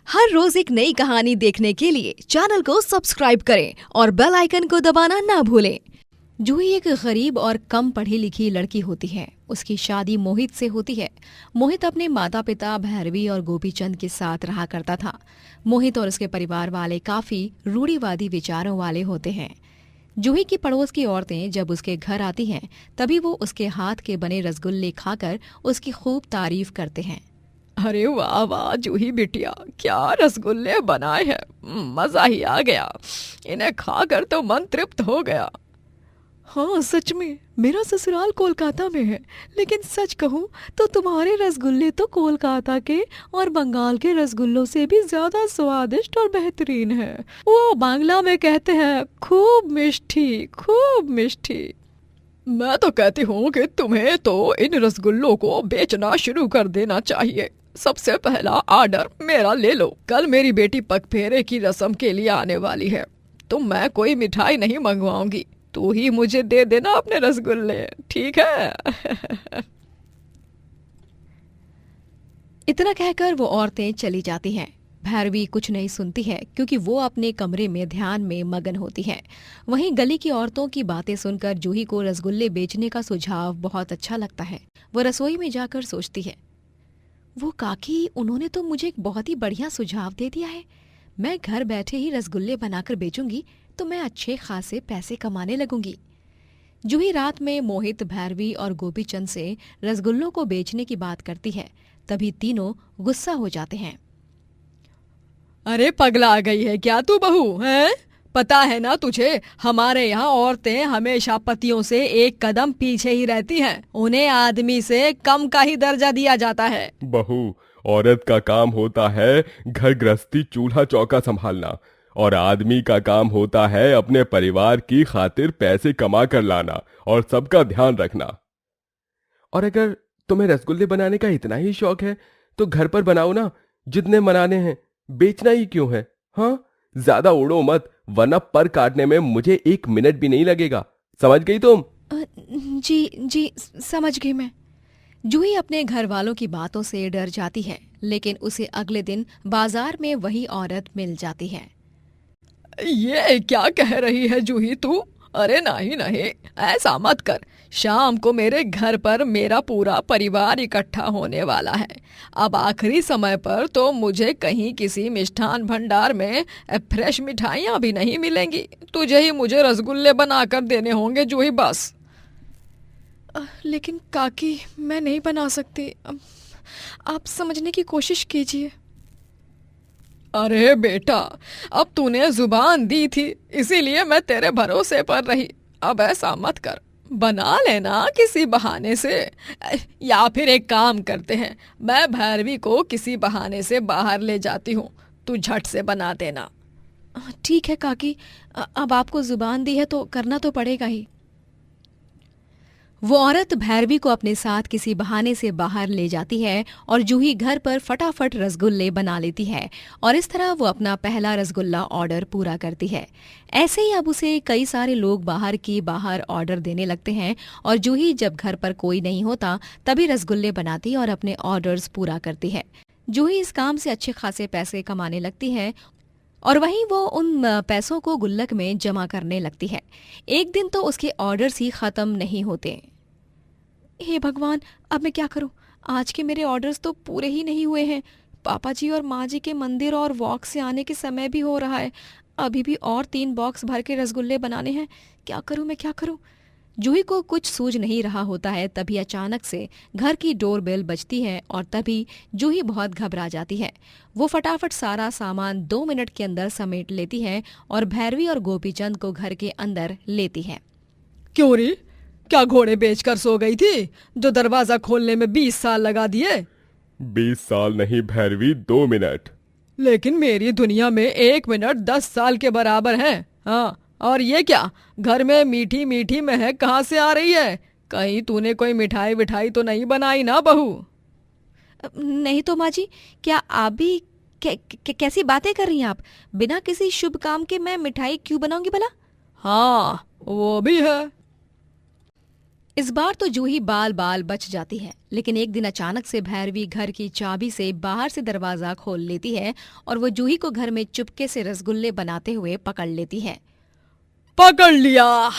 हर रोज एक नई कहानी देखने के लिए चैनल को सब्सक्राइब करें और बेल आइकन को दबाना ना भूलें। जूही एक गरीब और कम पढ़ी लिखी लड़की होती है। उसकी शादी मोहित से होती है। मोहित अपने माता पिता भैरवी और गोपीचंद के साथ रहा करता था। मोहित और उसके परिवार वाले काफी रूढ़िवादी विचारों वाले होते हैं। जूही की पड़ोस की औरतें जब उसके घर आती हैं, तभी वो उसके हाथ के बने रसगुल्ले खाकर उसकी खूब तारीफ करते हैं। अरे वाह वाह जूही बिटिया, क्या रसगुल्ले बनाए हैं, मजा ही आ गया। इन्हें खाकर तो मन तृप्त हो गया। हाँ सच में, मेरा ससुराल कोलकाता में है, लेकिन सच कहूँ तो तुम्हारे रसगुल्ले तो कोलकाता के और बंगाल के रसगुल्लों से भी ज्यादा स्वादिष्ट और बेहतरीन है। वो बांग्ला में कहते हैं खूब मिष्टी, खूब मिष्टी। मैं तो कहती हूँ कि तुम्हें तो इन रसगुल्लों को बेचना शुरू कर देना चाहिए। सबसे पहला ऑर्डर मेरा ले लो। कल मेरी बेटी पगफेरे की रस्म के लिए आने वाली है, तो मैं कोई मिठाई नहीं मंगवाऊंगी। तू ही मुझे दे देना अपने रसगुल्ले, ठीक है? इतना कहकर वो औरतें चली जाती हैं। भैरवी कुछ नहीं सुनती है, क्योंकि वो अपने कमरे में ध्यान में मगन होती है। वहीं गली की औरतों की बातें सुनकर जूही को रसगुल्ले बेचने का सुझाव बहुत अच्छा लगता है। वो रसोई में जाकर सोचती है, वो काकी, उन्होंने तो मुझे एक बहुत ही बढ़िया सुझाव दे दिया है। मैं घर बैठे ही रसगुल्ले बनाकर बेचूंगी तो मैं अच्छे खासे पैसे कमाने लगूंगी। जूही रात में मोहित, भैरवी और गोपीचंद से रसगुल्लों को बेचने की बात करती है। तभी तीनों गुस्सा हो जाते हैं। अरे पगला आ गई है क्या तू बहू, है? पता है ना तुझे, हमारे यहाँ औरतें हमेशा पतियों से एक कदम पीछे ही रहती हैं। उन्हें आदमी से कम का ही दर्जा दिया जाता है। बहू, औरत का काम होता है घर गृहस्थी चूल्हा चौका संभालना, और आदमी का काम होता है अपने परिवार की खातिर पैसे कमा कर लाना और सबका ध्यान रखना। और अगर तुम्हें रसगुल्ले बनाने का इतना ही शौक है तो घर पर बनाओ ना, जितने बनाने हैं। बेचना ही क्यों है? हाँ, ज्यादा उड़ो मत, वरना पर काटने में मुझे 1 मिनट भी नहीं लगेगा। समझ गई तुम? जी समझ गई मैं। जूही अपने घर वालों की बातों से डर जाती है, लेकिन उसे अगले दिन बाजार में वही औरत मिल जाती है। ये क्या कह रही है जूही तू? अरे नहीं नहीं, ऐसा मत कर। शाम को मेरे घर पर मेरा पूरा परिवार इकट्ठा होने वाला है। अब आखिरी समय पर तो मुझे कहीं किसी मिष्ठान भंडार में फ्रेश मिठाइयाँ भी नहीं मिलेंगी। तुझे ही मुझे रसगुल्ले बनाकर देने होंगे जूही, बस। लेकिन काकी, मैं नहीं बना सकती। आप समझने की कोशिश कीजिए। अरे बेटा, अब तूने जुबान दी थी, इसीलिए मैं तेरे भरोसे पर रही। अब ऐसा मत कर, बना लेना किसी बहाने से। या फिर एक काम करते हैं, मैं भैरवी को किसी बहाने से बाहर ले जाती हूँ, तू झट से बना देना। ठीक है काकी, अब आपको जुबान दी है तो करना तो पड़ेगा ही। वो औरत भैरवी को अपने साथ किसी बहाने से बाहर ले जाती है और जूही घर पर फटाफट रसगुल्ले बना लेती है, और इस तरह वो अपना पहला रसगुल्ला ऑर्डर पूरा करती है। ऐसे ही अब उसे कई सारे लोग बाहर ऑर्डर देने लगते हैं, और जूही जब घर पर कोई नहीं होता तभी रसगुल्ले बनाती और अपने ऑर्डर्स पूरा करती है। जूही इस काम से अच्छे खासे पैसे कमाने लगती है, और वहीं वो उन पैसों को गुल्लक में जमा करने लगती है। एक दिन तो उसके ऑर्डर्स ही खत्म नहीं होते। हे भगवान, अब मैं क्या करूं? आज के मेरे ऑर्डर्स तो पूरे ही नहीं हुए हैं। पापा जी और माँ जी के मंदिर और वॉक से आने के समय भी हो रहा है। अभी भी और 3 बॉक्स भर के रसगुल्ले बनाने हैं। क्या करूं मैं, क्या करूं? जूही को कुछ सूझ नहीं रहा होता है। तभी अचानक से घर की डोरबेल बजती है, और तभी जूही बहुत घबरा जाती है। वो फटाफट सारा सामान 2 मिनट के अंदर समेट लेती है और भैरवी और गोपीचंद को घर के अंदर लेती है। क्यों रे, क्या घोड़े बेचकर सो गई थी जो दरवाजा खोलने में 20 साल लगा दिए? 20 साल नहीं भैरवी, 2 मिनट। लेकिन मेरी दुनिया में 1 मिनट 10 साल के बराबर है। हाँ, और ये क्या, घर में मीठी मीठी महक कहाँ से आ रही है? कहीं तूने कोई मिठाई विठाई तो नहीं बनाई ना बहू? नहीं तो माँ जी, क्या आप भी कैसी बातें कर रही हैं आप? बिना किसी शुभ काम के मैं मिठाई क्यों बनाऊंगी भला? हाँ, वो भी है। इस बार तो जूही बाल बाल बच जाती है, लेकिन एक दिन अचानक से भैरवी घर की चाबी से बाहर से दरवाजा खोल लेती है और वो जूही को घर में चुपके से रसगुल्ले बनाते हुए पकड़ लेती है। पकड़ लिया।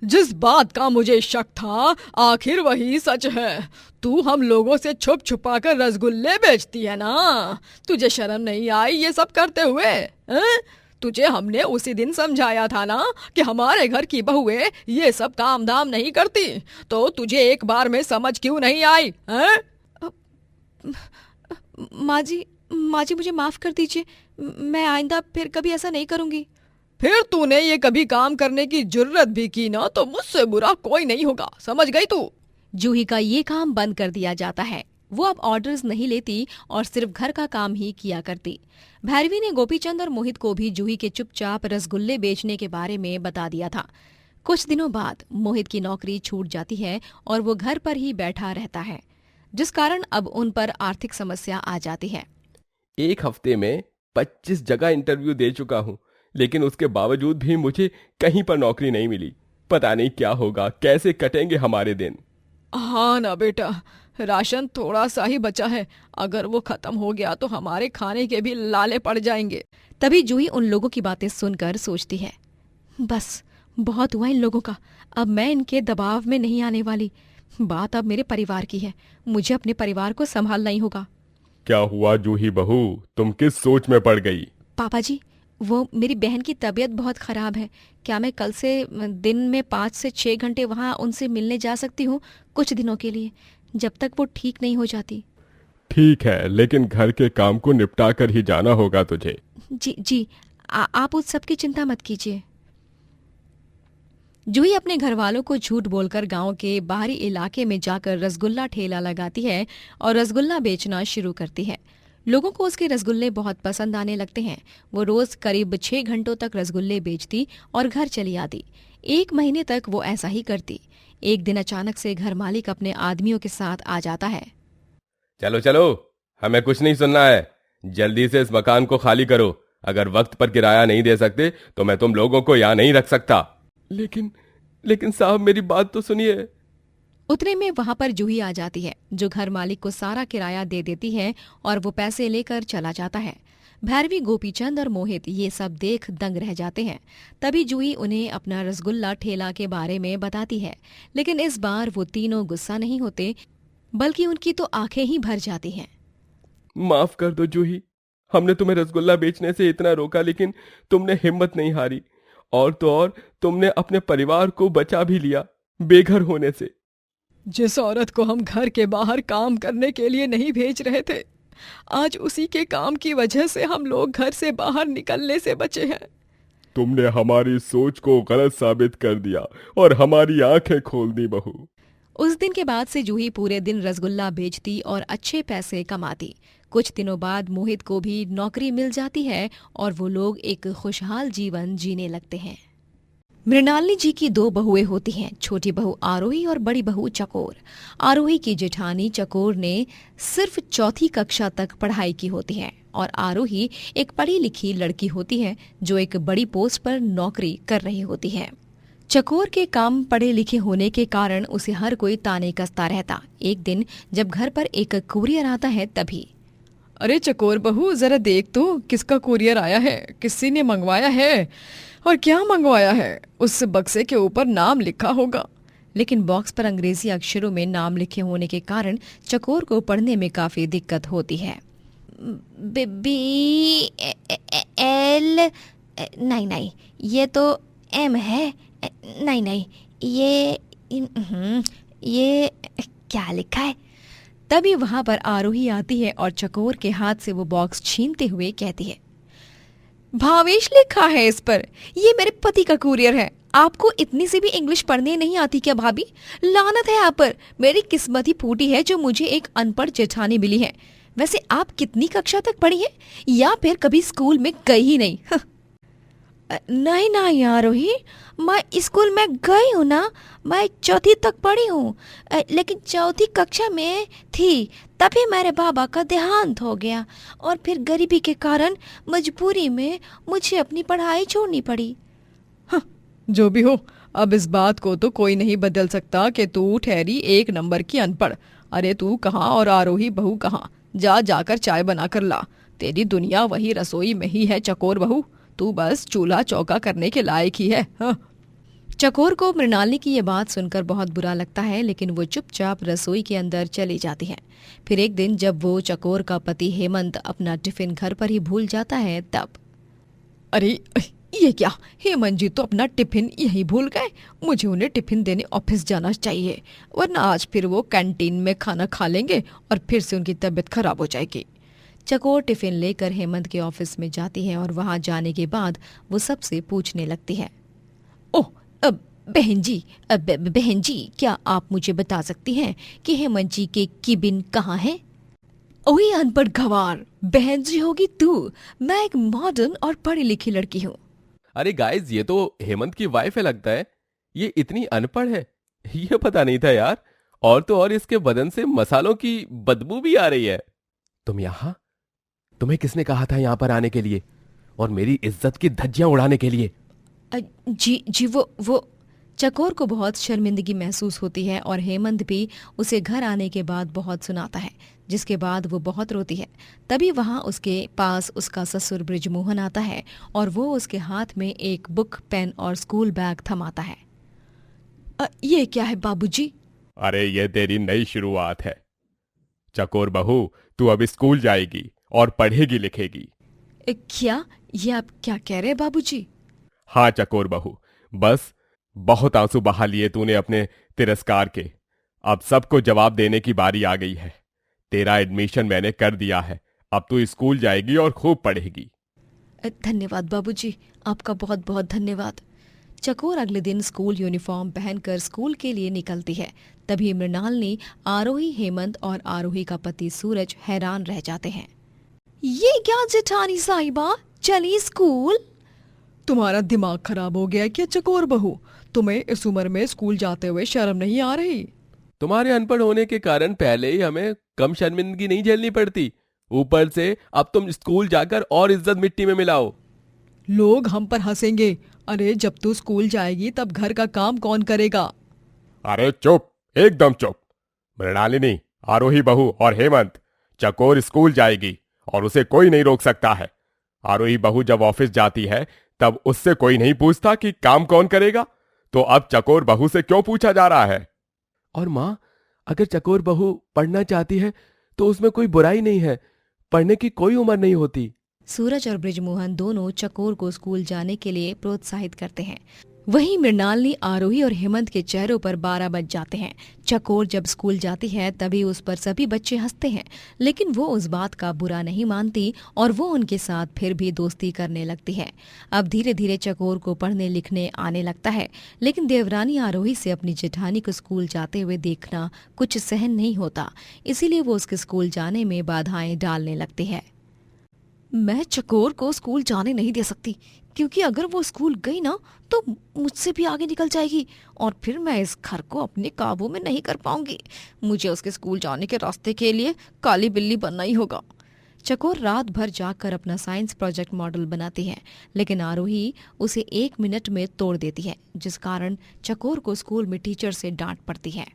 जिस बात का मुझे शक था आखिर वही सच है। तू हम लोगों से छुप छुपा कर रसगुल्ले बेचती है ना। तुझे शर्म नहीं आई ये सब करते हुए? हैं? तुझे हमने उसी दिन समझाया था ना कि हमारे घर की बहुएं ये सब काम धाम नहीं करती। तो तुझे एक बार में समझ क्यों नहीं आई? हैं? माँ जी मुझे माफ कर दीजिए, मैं आइंदा फिर कभी ऐसा नहीं करूंगी। फिर तूने ये कभी काम करने की जुर्रत भी की ना तो मुझसे बुरा कोई नहीं होगा, समझ गई तू? जूही का ये काम बंद कर दिया जाता है। वो अब ऑर्डर्स नहीं लेती और सिर्फ घर का काम ही किया करती। भैरवी ने गोपीचंद और मोहित को भी जूही के चुपचाप रसगुल्ले बेचने के बारे में बता दिया था। कुछ दिनों बाद मोहित की नौकरी छूट जाती है और वो घर पर ही बैठा रहता है, जिस कारण अब उन पर आर्थिक समस्या आ जाती है। एक हफ्ते में 25 जगह इंटरव्यू दे चुका हूँ, लेकिन उसके बावजूद भी मुझे कहीं पर नौकरी नहीं मिली। पता नहीं क्या होगा, कैसे कटेंगे हमारे दिन। हाँ ना बेटा, राशन थोड़ा सा ही बचा है। अगर वो खत्म हो गया तो हमारे खाने के भी लाले पड़ जाएंगे। तभी जूही उन लोगों की बातें सुनकर सोचती है, बस बहुत हुआ इन लोगों का, अब मैं इनके दबाव में नहीं आने वाली। बात अब मेरे परिवार की है, मुझे अपने परिवार को संभालना ही होगा। क्या हुआ जूही बहू, तुम किस सोच में पड़ गई? पापा जी, वो मेरी बहन की तबीयत बहुत खराब है। क्या मैं कल से दिन में 5 से 6 घंटे वहाँ उनसे मिलने जा सकती हूँ कुछ दिनों के लिए, जब तक वो ठीक नहीं हो जाती? ठीक है, लेकिन घर के काम को निपटा कर ही जाना होगा तुझे। जी आप उस सब की चिंता मत कीजिए। जूही अपने घर वालों को झूठ बोलकर गांव के बाहरी इलाके में जाकर रसगुल्ला ठेला लगाती है और रसगुल्ला बेचना शुरू करती है। लोगों को उसके रसगुल्ले बहुत पसंद आने लगते हैं। वो रोज करीब 6 घंटों तक रसगुल्ले बेचती और घर चली आती। 1 महीने तक वो ऐसा ही करती। एक दिन अचानक से घर मालिक अपने आदमियों के साथ आ जाता है। चलो चलो, हमें कुछ नहीं सुनना है, जल्दी से इस मकान को खाली करो। अगर वक्त पर किराया नहीं दे सकते तो मैं तुम लोगों को यहाँ नहीं रख सकता। लेकिन साहब, मेरी बात तो सुनिए। उतने में वहां पर जूही आ जाती है, जो घर मालिक को सारा किराया दे देती है और वो पैसे लेकर चला जाता है। भैरवी, गोपीचंद और मोहित ये सब देख दंग रह जाते हैं। तभी जूही उन्हें अपना रसगुल्ला ठेला के बारे में बताती है, लेकिन इस बार वो तीनों गुस्सा नहीं होते, बल्कि उनकी तो आंखें ही भर जाती हैं। माफ कर दो जूही, हमने तुम्हें रसगुल्ला बेचने से इतना रोका, लेकिन तुमने हिम्मत नहीं हारी। और तो और तुमने अपने परिवार को बचा भी लिया बेघर होने से। जिस औरत को हम घर के बाहर काम करने के लिए नहीं भेज रहे थे, आज उसी के काम की वजह से हम लोग घर से बाहर निकलने से बचे हैं। तुमने हमारी सोच को गलत साबित कर दिया और हमारी आंखें खोल दी बहू। उस दिन के बाद से जूही पूरे दिन रसगुल्ला बेचती और अच्छे पैसे कमाती। कुछ दिनों बाद मोहित को भी नौकरी मिल जाती है और वो लोग एक खुशहाल जीवन जीने लगते हैं। मृणालिनी जी की 2 बहुएं होती हैं, छोटी बहू आरोही और बड़ी बहू चकोर। आरोही की जेठानी चकोर ने सिर्फ 4th कक्षा तक पढ़ाई की होती है और आरोही एक पढ़ी लिखी लड़की होती है जो एक बड़ी पोस्ट पर नौकरी कर रही होती है। चकोर के काम पढ़े लिखे होने के कारण उसे हर कोई ताने कसता रहता। एक दिन जब घर पर एक कुरियर आता है तभी, अरे चकोर बहू, जरा देख तो किसका कुरियर आया है, किसी ने मंगवाया है और क्या मंगवाया है। उस बक्से के ऊपर नाम लिखा होगा। लेकिन बॉक्स पर अंग्रेजी अक्षरों में नाम लिखे होने के कारण चकोर को पढ़ने में काफी दिक्कत होती है। बी एल, नहीं ये तो एम है, नहीं ये क्या लिखा है। तभी वहां पर आरोही आती है और चकोर के हाथ से वो बॉक्स छीनते हुए कहती है, भावेश लिखा है इस पर, ये मेरे पति का कुरियर है। आपको इतनी सी भी इंग्लिश पढ़ने नहीं आती क्या भाभी? लानत है आप पर, मेरी किस्मत ही फूटी है जो मुझे एक अनपढ़ जेठानी मिली है। वैसे आप कितनी कक्षा तक पढ़ी है, या फिर कभी स्कूल में गई ही नहीं? नहीं आरोही, मैं स्कूल में गई हूँ ना, मैं 4th तक पढ़ी हूँ, लेकिन 4th कक्षा में थी तभी मेरे बाबा का देहांत हो गया और फिर गरीबी के कारण मजबूरी में मुझे अपनी पढ़ाई छोड़नी पड़ी। जो भी हो, अब इस बात को तो कोई नहीं बदल सकता कि तू ठहरी 1 नंबर की अनपढ़। अरे तू कहाँ और आरोही बहू कहाँ? जा जाकर चाय बना कर ला। तेरी दुनिया वही रसोई में ही है चकोर बहू। तू बस चूल्हा चौका करने के लायक ही है। हाँ। चकोर को मृणालिनी की ये बात सुनकर बहुत बुरा लगता है, लेकिन वो चुपचाप रसोई के अंदर चली जाती है। फिर एक दिन जब वो चकोर का पति हेमंत अपना टिफिन घर पर ही भूल जाता है, तब अरे ये क्या, हेमंत जी तो अपना टिफिन यहीं भूल गए। मुझे उन्हें टिफिन देने ऑफिस जाना चाहिए, वरना आज फिर वो कैंटीन में खाना खा लेंगे और फिर से उनकी तबीयत खराब हो जाएगी। चकोर टिफिन लेकर हेमंत के ऑफिस में जाती है और वहां जाने के बाद वो सबसे पूछने लगती है। ओह, बहन जी, क्या आप मुझे बता सकती हैं कि हेमंत जी के केबिन कहाँ है? ओए अनपढ़ गंवार, बहन जी होगी तू। मैं एक मॉडर्न और पढ़ी लिखी लड़की हूँ। अरे गाइस, ये तो हेमंत की वाइफ है लगता है। ये इतनी अनपढ़ है, ये पता नहीं था यार। और तो और इसके बदन से मसालों की बदबू भी आ रही है। तुम यहाँ? तुम्हें किसने कहा था यहाँ पर आने के लिए और मेरी इज्जत की धज्जियां उड़ाने के लिए? जी वो चकोर को बहुत शर्मिंदगी महसूस होती है और हेमंत भी उसे घर आने के बाद बहुत सुनाता है, जिसके बाद वो बहुत रोती है। तभी वहां उसके पास उसका ससुर बृजमोहन आता है और वो उसके हाथ में एक बुक, पेन और स्कूल बैग थमाता है। ये क्या है बाबूजी? अरे ये तेरी नई शुरुआत है चकोर बहू। तू अब स्कूल जाएगी और पढ़ेगी लिखेगी। क्या? ये आप क्या कह रहे हैं बाबूजी? हाँ चकोर बहू, बस बहुत आंसू बहा लिए तूने अपने तिरस्कार के। अब सबको जवाब देने की बारी आ गई है। तेरा एडमिशन मैंने कर दिया है। अब तू स्कूल जाएगी और खूब पढ़ेगी। धन्यवाद बाबूजी, आपका बहुत बहुत धन्यवाद। चकोर अगले दिन स्कूल यूनिफॉर्म पहनकर स्कूल के लिए निकलती है। तभी मृणालिनी, आरोही, हेमंत और आरोही का पति सूरज हैरान रह जाते हैं। ये क्या जेठानी साहिबा, चली स्कूल? तुम्हारा दिमाग खराब हो गया क्या चकोर बहू? तुम्हें इस उम्र में स्कूल जाते हुए शर्म नहीं आ रही? तुम्हारे अनपढ़ होने के कारण पहले ही हमें कम शर्मिंदगी नहीं झेलनी पड़ती, ऊपर से अब तुम स्कूल जाकर और इज्जत मिट्टी में मिलाओ। लोग हम पर हंसेंगे। अरे जब तू स्कूल जाएगी तब घर का काम कौन करेगा? अरे चुप, एकदम चुप। मृणालिनी, आरोही बहू और हेमंत, चकोर स्कूल जाएगी और उसे कोई नहीं रोक सकता है। आरोही बहू जब ऑफिस जाती है तब उससे कोई नहीं पूछता कि काम कौन करेगा, तो अब चकोर बहू से क्यों पूछा जा रहा है? और माँ, अगर चकोर बहू पढ़ना चाहती है तो उसमें कोई बुराई नहीं है। पढ़ने की कोई उम्र नहीं होती। सूरज और बृजमोहन दोनों चकोर को स्कूल जाने के लिए प्रोत्साहित करते हैं। वहीं मृणालिनी, आरोही और हेमंत के चेहरों पर 12 बज जाते हैं। चकोर जब स्कूल जाती है तभी उस पर सभी बच्चे हंसते हैं, लेकिन वो उस बात का बुरा नहीं मानती और वो उनके साथ फिर भी दोस्ती करने लगती है। अब धीरे धीरे चकोर को पढ़ने लिखने आने लगता है, लेकिन देवरानी आरोही से अपनी जेठानी को स्कूल जाते हुए देखना कुछ सहन नहीं होता, इसीलिए वो उसके स्कूल जाने में बाधाएं डालने लगती है। मैं चकोर को स्कूल जाने नहीं दे सकती, क्योंकि अगर वो स्कूल गई ना तो मुझसे भी आगे निकल जाएगी और फिर मैं इस घर को अपने काबू में नहीं कर पाऊंगी। मुझे उसके स्कूल जाने के रास्ते के लिए काली बिल्ली बनना ही होगा। चकोर रात भर जाकर अपना साइंस प्रोजेक्ट मॉडल बनाती है, लेकिन आरोही उसे 1 मिनट में तोड़ देती है, जिस कारण चकोर को स्कूल में टीचर से डांट पड़ती है।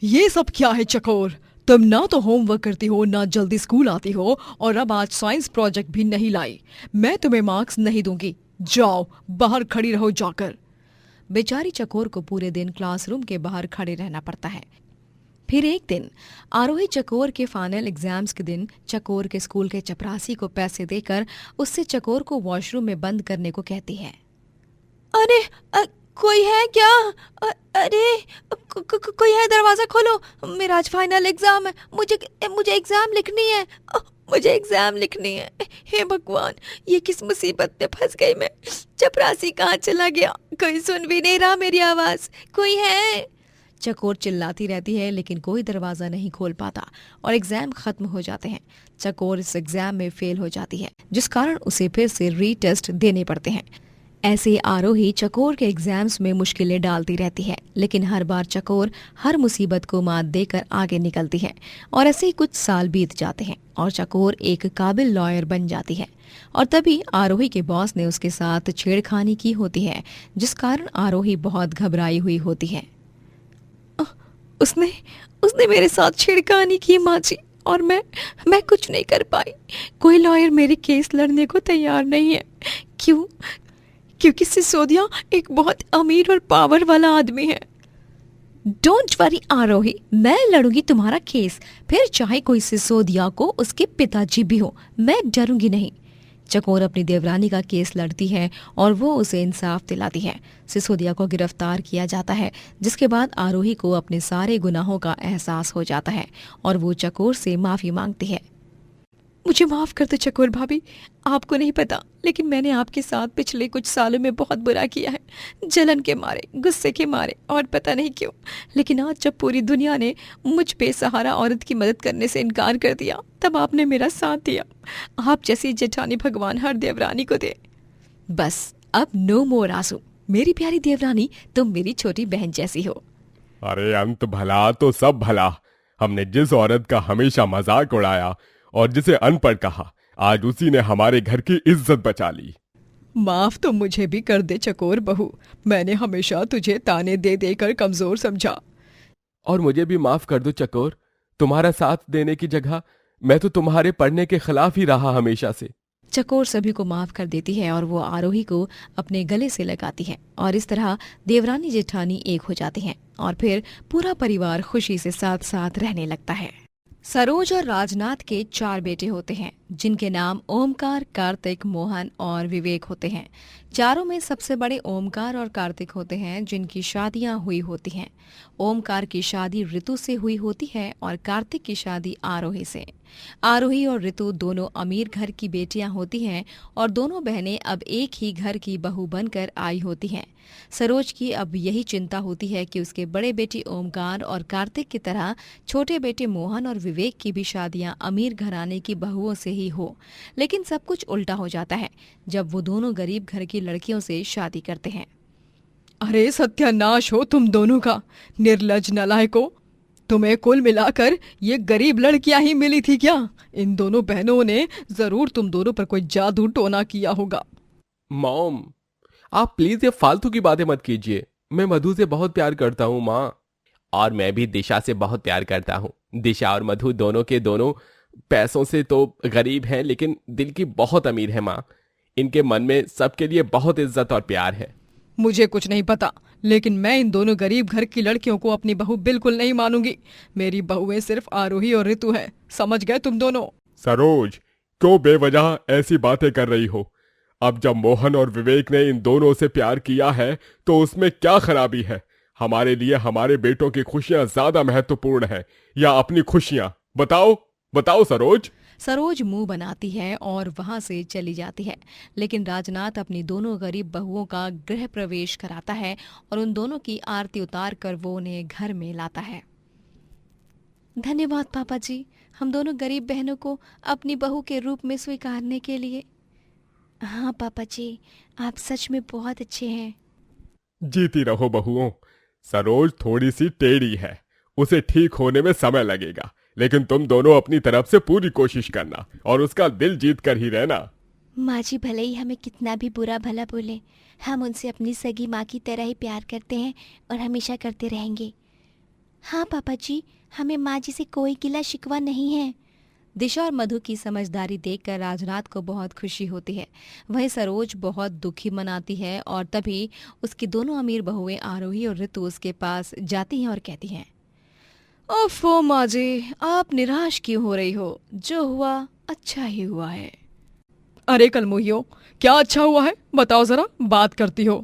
ये सब क्या है चकोर? तुम ना तो होमवर्क करती हो, ना जल्दी स्कूल आती हो, और अब आज साइंस प्रोजेक्ट भी नहीं लाई। मैं तुम्हें मार्क्स नहीं दूंगी। जाओ, बाहर खड़ी रहो जाकर। बेचारी चकोर को पूरे दिन क्लासरूम के बाहर खड़े रहना पड़ता है। फिर एक दिन आरोही चकोर के फाइनल एग्जाम्स के दिन चकोर के स्कूल के चपरासी को पैसे देकर उससे चकोर को वॉशरूम में बंद करने को कहती है। अरे कोई है क्या? अरे कोई है? दरवाजा खोलो, मेरा आज फाइनल एग्जाम है। मुझे एग्जाम लिखनी है। मुझे एग्जाम लिखनी है। हे भगवान, ये किस मुसीबत में फंस गई मैं। चपरासी कहाँ चला गया? कोई सुन भी नहीं रहा मेरी आवाज। कोई है? चकोर चिल्लाती रहती है, लेकिन कोई दरवाजा नहीं खोल पाता और एग्जाम खत्म हो जाते हैं। चकोर इस एग्जाम में फेल हो जाती है, जिस कारण उसे फिर से रीटेस्ट देने पड़ते हैं। ऐसे आरोही चकोर के एग्जाम्स में मुश्किलें डालती रहती है, लेकिन हर बार चकोर हर मुसीबत को मात देकर आगे निकलती है। और ऐसे ही कुछ साल बीत जाते हैं और चकोर एक काबिल लॉयर बन जाती है। और तभी आरोही के बॉस ने उसके साथ छेड़खानी की होती है, जिस कारण आरोही बहुत घबराई हुई होती है। उसने उसने मेरे साथ छेड़खानी की माँ जी, और मैं कुछ नहीं कर पाई। कोई लॉयर मेरे केस लड़ने को तैयार नहीं है। क्योंकि सिसोदिया एक बहुत अमीर और पावर वाला आदमी है। डोंट वरी आरोही, मैं लड़ूंगी तुम्हारा केस, फिर चाहे कोई सिसोदिया को उसके पिताजी भी हो, मैं डरूंगी नहीं। चकोर अपनी देवरानी का केस लड़ती है और वो उसे इंसाफ दिलाती है। सिसोदिया को गिरफ्तार किया जाता है, जिसके बाद आरोही को अपने सारे गुनाहों का एहसास हो जाता है और वो चकोर से माफी मांगती है। मुझे माफ कर दो चकोर भाभी, आपको नहीं पता, लेकिन मैंने आपके साथ पिछले कुछ सालों में बहुत बुरा किया है, जलन के मारे, गुस्से के मारे, और पता नहीं क्यों। लेकिन आज जब पूरी दुनिया ने मुझ बेसहारा औरत की मदद करने से इनकार कर दिया, तब आपने मेरा साथ दिया। आप जैसी जेठानी भगवान हर देवरानी को दे। बस अब नो मोर आंसू। मेरी प्यारी देवरानी, तुम मेरी छोटी बहन जैसी हो। अरे अंत भला तो सब भला। हमने जिस औरत का हमेशा मजाक उड़ाया और जिसे अनपढ़ कहा, आज उसी ने हमारे घर की इज्जत बचा ली। माफ तो मुझे भी कर दे चकोर बहू, मैंने हमेशा तुझे ताने दे देकर कमजोर समझा। और मुझे भी माफ कर दो चकोर, तुम्हारा साथ देने की जगह मैं तो तुम्हारे पढ़ने के खिलाफ ही रहा हमेशा से। चकोर सभी को माफ कर देती है और वो आरोही को अपने गले से लगाती है और इस तरह देवरानी जेठानी एक हो जाती हैं और फिर पूरा परिवार खुशी से साथ साथ रहने लगता है। सरोज और राजनाथ के 4 बेटे होते हैं, जिनके नाम ओमकार, कार्तिक, मोहन और विवेक होते हैं। चारों में सबसे बड़े ओमकार और कार्तिक होते हैं, जिनकी शादियां हुई होती हैं। ओमकार की शादी ऋतु से हुई होती है और कार्तिक की शादी आरोही से। आरोही और ऋतु दोनों अमीर घर की बेटियां होती हैं और दोनों बहनें अब एक ही घर की बहू बनकर आई होती हैं। सरोज की अब यही चिंता होती है कि उसके बड़े बेटी ओमकार और कार्तिक की तरह छोटे बेटे मोहन और विवेक की भी शादियां अमीर घराने की बहुओं से ही हो। लेकिन सब कुछ उल्टा हो जाता है जब वो दोनों गरीब घर की लड़कियों से शादी करते हैं। अरे सत्यानाश हो तुम दोनों का, निर्लज नलायकों! तुम्हें कुल मिलाकर ये गरीब लड़कियां ही मिली थी क्या? इन दोनों बहनों ने जरूर तुम दोनों पर कोई जादू टोना किया होगा। मॉम, आप प्लीज ये फालतू की बातें मत कीजिए। मैं मधु से बहुत प्यार करता हूँ माँ। और मैं भी दिशा से बहुत प्यार करता हूँ। दिशा और मधु दोनों के दोनों पैसों से तो गरीब हैं, लेकिन दिल की बहुत अमीर है माँ। इनके मन में सबके लिए बहुत इज्जत और प्यार है। मुझे कुछ नहीं पता, लेकिन मैं इन दोनों गरीब घर की लड़कियों को अपनी बहू बिल्कुल नहीं मानूंगी। मेरी बहुएं सिर्फ आरोही और ऋतु है, समझ गए तुम दोनों? सरोज, क्यों बेवजह ऐसी बातें कर रही हो? अब जब मोहन और विवेक ने इन दोनों से प्यार किया है तो उसमें क्या खराबी है? हमारे लिए हमारे बेटों की खुशियां ज्यादा महत्वपूर्ण है या अपनी खुशियां? बताओ बताओ सरोज। सरोज मुंह बनाती है और वहां से चली जाती है, लेकिन राजनाथ अपनी दोनों गरीब बहुओं का गृह प्रवेश कराता है और उन दोनों की आरती उतार कर वो उन्हें घर में लाता है। धन्यवाद पापा जी, हम दोनों गरीब बहनों को अपनी बहू के रूप में स्वीकारने के लिए। हाँ पापा जी, आप सच में बहुत अच्छे हैं। जीती रहो बहुओं। सरोज थोड़ी सी टेढ़ी है, उसे ठीक होने में समय लगेगा, लेकिन तुम दोनों अपनी तरफ से पूरी कोशिश करना और उसका दिल जीत कर ही रहना। माँ जी भले ही हमें कितना भी बुरा भला बोले, हम उनसे अपनी सगी माँ की तरह ही प्यार करते हैं और हमेशा करते रहेंगे। हाँ पापा जी, हमें माँ जी से कोई गिला शिकवा नहीं है। दिशा और मधु की समझदारी देखकर राजनाथ को बहुत खुशी होती है। वहीं सरोज बहुत दुखी मनाती है और तभी उसकी दोनों अमीर बहुएं आरोही और ऋतु उसके पास जाती हैं और कहती हैं, ओफो माँ जी, आप निराश क्यों हो रही हो? जो हुआ अच्छा ही हुआ है। अरे कलमुहियों, क्या अच्छा हुआ है बताओ जरा, बात करती हो।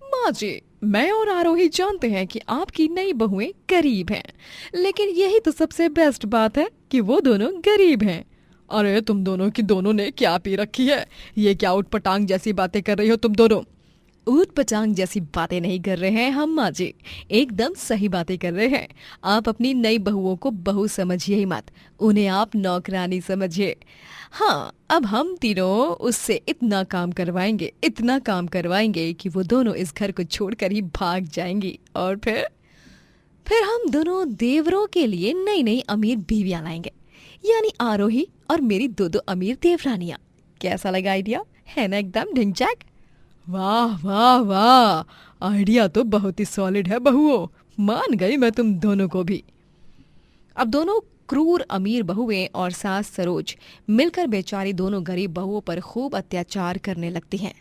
माँ जी, मैं और आरोही जानते हैं कि आपकी नई बहुएं गरीब हैं, लेकिन यही तो सबसे बेस्ट बात है कि वो दोनों गरीब हैं। अरे तुम दोनों की दोनों ने क्या पी रखी है? ये क्या उटपटांग जैसी बातें कर रही हो तुम दोनों? ऊट पटांग जैसी बातें नहीं कर रहे हैं हम माँ जी, एकदम सही बातें कर रहे हैं। आप अपनी नई बहुओं को बहू समझिए ही मत, उन्हें आप नौकरानी समझिए। हाँ, अब हम तीनों उससे इतना काम करवाएंगे कि वो दोनों इस घर को छोड़कर ही भाग जाएंगी, और फिर हम दोनों देवरों के लिए नई नई अमीर बीवियां लाएंगे, यानी आरोही और मेरी दो अमीर देवरानियां। कैसा लगा आइडिया? है ना एकदम ढिंचैक? वाह वाह वाह, आइडिया तो बहुत ही सॉलिड है बहुओं, मान गई मैं तुम दोनों को भी। अब दोनों क्रूर अमीर बहुएं और सास सरोज मिलकर बेचारी दोनों गरीब बहुओं पर खूब अत्याचार करने लगती हैं।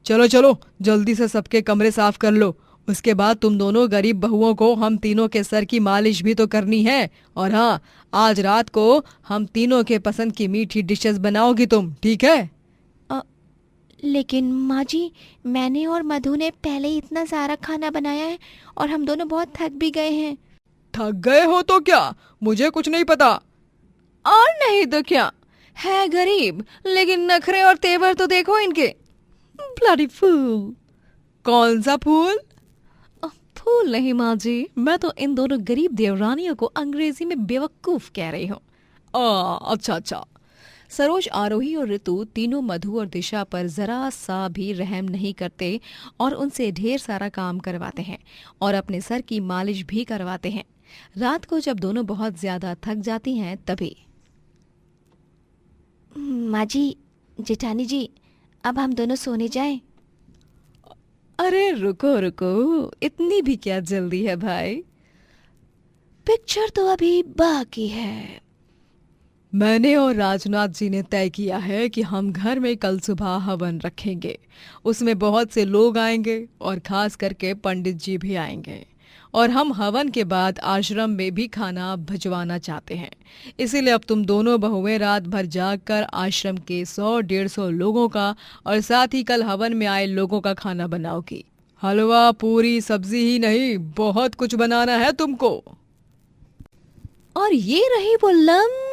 चलो चलो जल्दी से सबके कमरे साफ कर लो, उसके बाद तुम दोनों गरीब बहुओं को हम तीनों के सर की मालिश भी तो करनी है। और हाँ, आज रात को हम तीनों के पसंद की मीठी डिशेस बनाओगी तुम, ठीक है? लेकिन माँ जी, मैंने और मधु ने पहले ही इतना सारा खाना बनाया है और हम दोनों बहुत थक भी गए हैं। थक गए हो तो क्या, मुझे कुछ नहीं पता। और नहीं तो क्या, है गरीब लेकिन नखरे और तेवर तो देखो इनके। Bloody fool. कौन सा फूल? फूल नहीं माँ जी, मैं तो इन दोनों गरीब देवरानियों को अंग्रेजी में बेवकूफ कह रही हूँ। अच्छा। सरोज, आरोही और ऋतु तीनों मधु और दिशा पर जरा सा भी रहम नहीं करते और उनसे ढेर सारा काम करवाते हैं और अपने सर की मालिश भी करवाते हैं। रात को जब दोनों बहुत ज्यादा थक जाती हैं तभी। माँ जी, जेठानी जी, अब हम दोनों सोने जाएं। अरे रुको, इतनी भी क्या जल्दी है भाई, पिक्चर तो अभी बाकी है। मैंने और राजनाथ जी ने तय किया है कि हम घर में कल सुबह हवन रखेंगे। उसमें बहुत से लोग आएंगे और खास करके पंडित जी भी आएंगे, और हम हवन के बाद आश्रम में भी खाना भिजवाना चाहते हैं। इसीलिए अब तुम दोनों बहुएं रात भर जागकर आश्रम के 100-150 लोगों का और साथ ही कल हवन में आए लोगों का खाना बनाओगी। हलवा, पूरी, सब्जी ही नहीं, बहुत कुछ बनाना है तुमको। और ये रही वो लंबी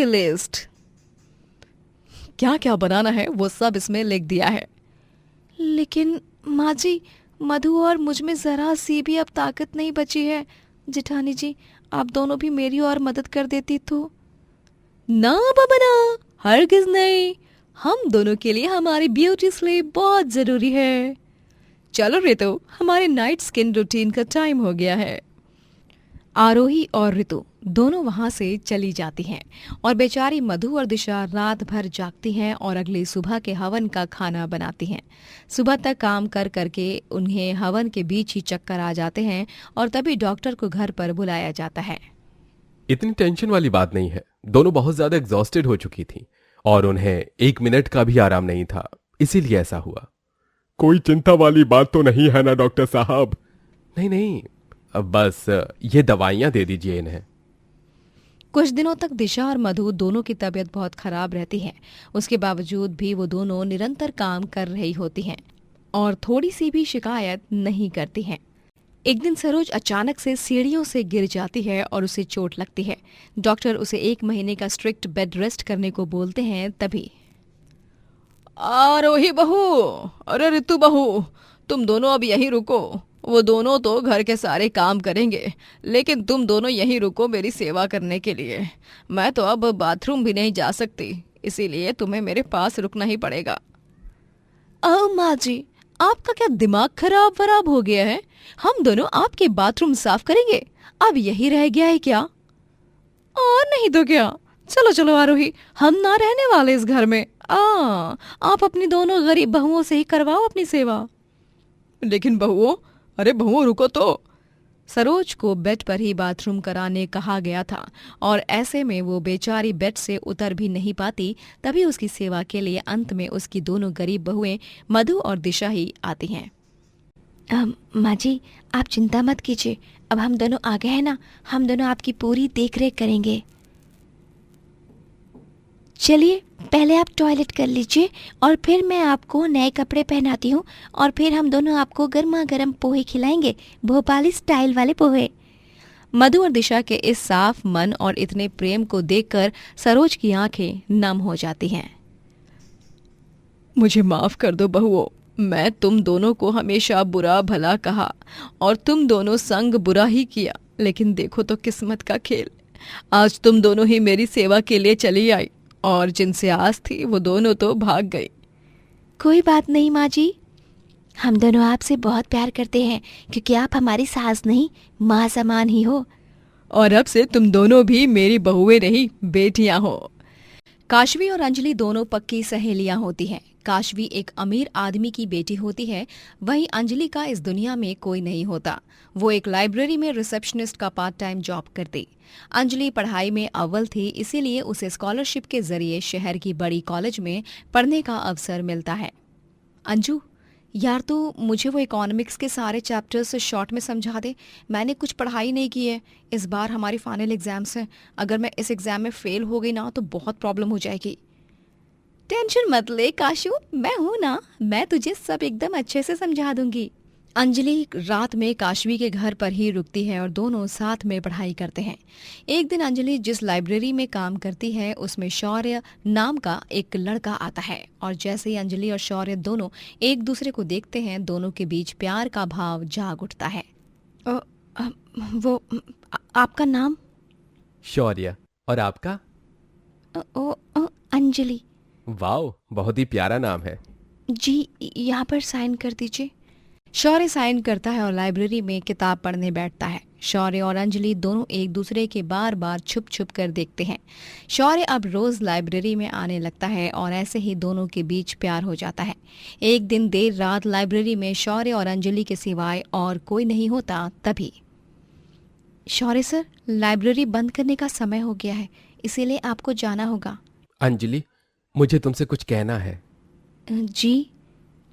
लिस्ट, क्या क्या बनाना है वो सब इसमें लिख दिया है। लेकिन माँ जी, मधु और मुझ में जरा सी भी अब ताकत नहीं बची है। जेठानी जी, आप दोनों भी मेरी और मदद कर देती तो। ना बाबा ना, हरगिज नहीं, हम दोनों के लिए हमारी ब्यूटी स्लीप बहुत जरूरी है। चलो रितु, हमारे नाइट स्किन रूटीन का टाइम हो गया है। आरोही और ऋतु दोनों वहां से चली जाती हैं और बेचारी मधु और दिशा रात भर जागती हैं और अगली सुबह के हवन का खाना बनाती हैं। सुबह तक काम कर करके उन्हें हवन के बीच ही चक्कर आ जाते हैं और तभी डॉक्टर को घर पर बुलाया जाता है। इतनी टेंशन वाली बात नहीं है, दोनों बहुत ज्यादा एग्जॉस्टेड हो चुकी थी और उन्हें 1 मिनट का भी आराम नहीं था, इसीलिए ऐसा हुआ। कोई चिंता वाली बात तो नहीं है ना डॉक्टर साहब? नहीं, अब बस ये दवाइयां दे दीजिए इन्हें। कुछ दिनों तक दिशा और मधु दोनों की तबीयत बहुत खराब रहती है। उसके बावजूद भी वो दोनों निरंतर काम कर रही होती हैं और थोड़ी सी भी शिकायत नहीं करती हैं। एक दिन सरोज अचानक से सीढ़ियों से गिर जाती है और उसे चोट लगती है। डॉक्टर उसे 1 महीने का स्ट्रिक्ट बेड रेस्ट करने को बोलते हैं। तभी आरोही बहू, अरे ऋतु बहू, तुम दोनों अब यहीं रुको। वो दोनों तो घर के सारे काम करेंगे, लेकिन तुम दोनों यहीं रुको मेरी सेवा करने के लिए। मैं तो अब बाथरूम भी नहीं जा सकती, इसीलिए तुम्हें मेरे पास रुकना ही पड़ेगा। माँ जी, आपका क्या दिमाग खराब हो गया है? हम दोनों आपके बाथरूम साफ करेंगे, अब यही रह गया है क्या? और नहीं तो क्या, चलो आरोही, हम ना रहने वाले इस घर में। आप अपनी दोनों गरीब बहुओं से ही करवाओ अपनी सेवा। लेकिन बहुओं, अरे बहुओं रुको तो। सरोज को बेड पर ही बाथरूम कराने कहा गया था और ऐसे में वो बेचारी बेड से उतर भी नहीं पाती। तभी उसकी सेवा के लिए अंत में उसकी दोनों गरीब बहुएं मधु और दिशा ही आती हैं। माँ जी, आप चिंता मत कीजिए, अब हम दोनों आ गए हैं ना, हम दोनों आपकी पूरी देखरेख करेंगे। चलिए, पहले आप टॉयलेट कर लीजिए और फिर मैं आपको नए कपड़े पहनाती हूँ और फिर हम दोनों आपको गर्मा गर्म पोहे खिलाएंगे, भोपाली स्टाइल वाले पोहे। मधु और दिशा के इस साफ मन और इतने प्रेम को देखकर सरोज की आंखें नम हो जाती हैं। मुझे माफ कर दो बहुओं, मैं तुम दोनों को हमेशा बुरा भला कहा और तुम दोनों संग बुरा ही किया, लेकिन देखो तो किस्मत का खेल, आज तुम दोनों ही मेरी सेवा के लिए चली आई और जिनसे आस थी वो दोनों तो भाग गई। कोई बात नहीं माँ जी, हम दोनों आपसे बहुत प्यार करते हैं क्योंकि आप हमारी सास नहीं माँ समान ही हो। और अब से तुम दोनों भी मेरी बहुएं नहीं बेटियां हो। काशवी और अंजलि दोनों पक्की सहेलियां होती हैं। काशवी एक अमीर आदमी की बेटी होती है, वहीं अंजलि का इस दुनिया में कोई नहीं होता। वो एक लाइब्रेरी में रिसेप्शनिस्ट का पार्ट टाइम जॉब करती। अंजलि पढ़ाई में अव्वल थी, इसीलिए उसे स्कॉलरशिप के जरिए शहर की बड़ी कॉलेज में पढ़ने का अवसर मिलता है। अंजू यार, तू मुझे वो इकोनॉमिक्स के सारे चैप्टर्स शॉर्ट में समझा दे। मैंने कुछ पढ़ाई नहीं की है। इस बार हमारी फाइनल एग्जाम्स हैं। अगर मैं इस एग्जाम में फेल हो गई ना तो बहुत प्रॉब्लम हो जाएगी। टेंशन मत ले काशू, मैं हूं ना, मैं तुझे सब एकदम अच्छे से समझा दूंगी। अंजलि रात में काशवी के घर पर ही रुकती है और दोनों साथ में पढ़ाई करते हैं। एक दिन अंजलि जिस लाइब्रेरी में काम करती है उसमें शौर्य नाम का एक लड़का आता है और जैसे ही अंजलि और शौर्य दोनों एक दूसरे को देखते हैं, दोनों के बीच प्यार का भाव जाग उठता है। आपका नाम? शौर्य। और आपका? अंजलि। वाओ, बहुत ही प्यारा नाम है। जी, यहाँ पर साइन कर दीजिए। शौर्य साइन करता है और लाइब्रेरी में किताब पढ़ने बैठता है। शौर्य और अंजलि दोनों एक दूसरे के बार बार छुप छुप कर देखते हैं। शौर्य अब रोज लाइब्रेरी में आने लगता है और ऐसे ही दोनों के बीच प्यार हो जाता है। एक दिन देर रात लाइब्रेरी में शौर्य और अंजलि के सिवाय और कोई नहीं होता, तभी शौर्य सर, लाइब्रेरी बंद करने का समय हो गया है, इसीलिए आपको जाना होगा। अंजलि, मुझे तुमसे कुछ कहना है। जी?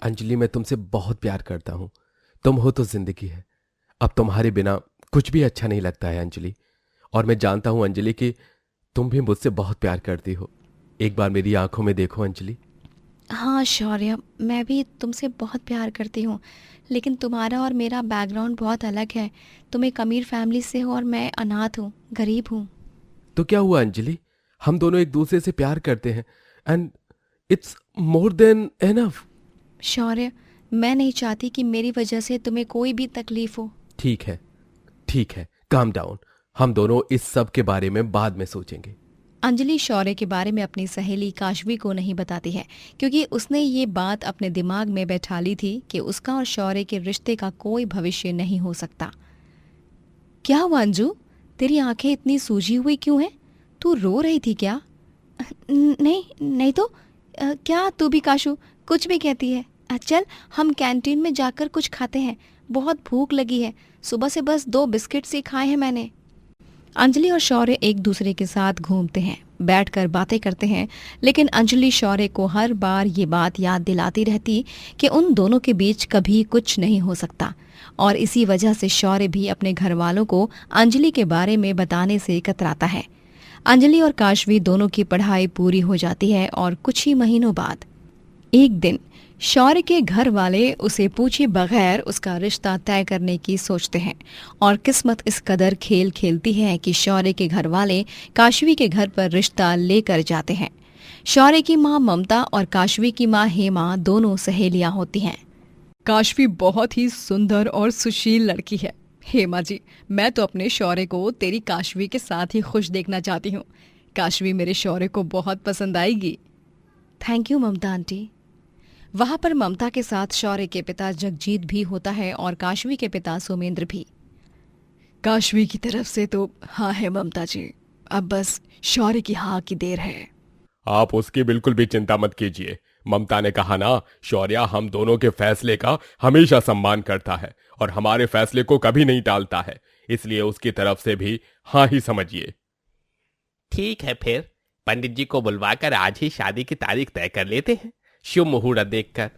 अंजलि, मैं तुमसे बहुत प्यार करता हूँ। तुम हो तो जिंदगी है। अब तुम्हारे बिना कुछ भी अच्छा नहीं लगता है अंजलि। और मैं जानता हूँ अंजलि कि तुम भी मुझसे बहुत प्यार करती हो। एक बार मेरी आंखों में देखो अंजलि। हाँ शौर्य, मैं भी तुमसे बहुत प्यार करती हूँ, लेकिन तुम्हारा और मेरा बैकग्राउंड बहुत अलग है। तुम एक अमीर फैमिली से हो और मैं अनाथ हूँ, गरीब हूँ। तो क्या हुआ अंजलि, हम दोनों एक दूसरे से प्यार करते हैं and it's more than enough. Shaurya, मैं नहीं चाहती कि मेरी वजह से तुम्हें कोई भी तकलीफ हो। ठीक है, ठीक है, काम डाउन। हम दोनों इस सब के बारे में बाद में सोचेंगे। अंजलि शौर्य के बारे में अपनी सहेली काशवी को नहीं बताती है, क्योंकि उसने ये बात अपने दिमाग में बैठा ली थी कि उसका और शौर्य के रिश्ते का कोई भविष्य नहीं हो सकता। क्या हुआ अंजू, तेरी आंखें इतनी सूजी हुई क्यों हैं? तू रो रही थी क्या? नहीं तो क्या तू भी काशू कुछ भी कहती है? चल हम कैंटीन में जाकर कुछ खाते हैं, बहुत भूख लगी है। सुबह से बस 2 बिस्किट्स ही खाए हैं मैंने। अंजलि और शौर्य एक दूसरे के साथ घूमते हैं, बैठकर बातें करते हैं, लेकिन अंजलि शौर्य को हर बार ये बात याद दिलाती रहती कि उन दोनों के बीच कभी कुछ नहीं हो सकता। और इसी वजह से शौर्य भी अपने घर वालों को अंजलि के बारे में बताने से कतराता है। अंजलि और काशवी दोनों की पढ़ाई पूरी हो जाती है और कुछ ही महीनों बाद एक दिन शौर्य के घर वाले उसे पूछे बगैर उसका रिश्ता तय करने की सोचते हैं और किस्मत इस कदर खेल खेलती है कि शौर्य के घर वाले काशवी के घर पर रिश्ता लेकर जाते हैं। शौर्य की मां ममता और काशवी की मां हेमा दोनों सहेलियां होती हैं। काशवी बहुत ही सुंदर और सुशील लड़की है। हेमा जी, मैं तो अपने शौर्य को तेरी काशवी के साथ ही खुश देखना चाहती हूँ। काशवी मेरे शौर्य को बहुत पसंद आएगी। Thank you Mamata aunty. वहां पर ममता के साथ शौर्य के पिता जगजीत भी होता है और काशवी के पिता सोमेंद्र भी। काशवी की तरफ से तो हाँ है ममता जी, अब बस शौर्य की हाँ की देर है। आप उसकी बिल्कुल भी चिंता मत कीजिए। ममता ने कहा ना, शौर्य हम दोनों के फैसले का हमेशा सम्मान करता है और हमारे फैसले को कभी नहीं टालता है, इसलिए उसकी तरफ से भी हाँ ही समझिए। ठीक है, फिर पंडित जी को बुलवाकर आज ही शादी की तारीख तय कर लेते हैं, शुभ मुहूर्त देखकर।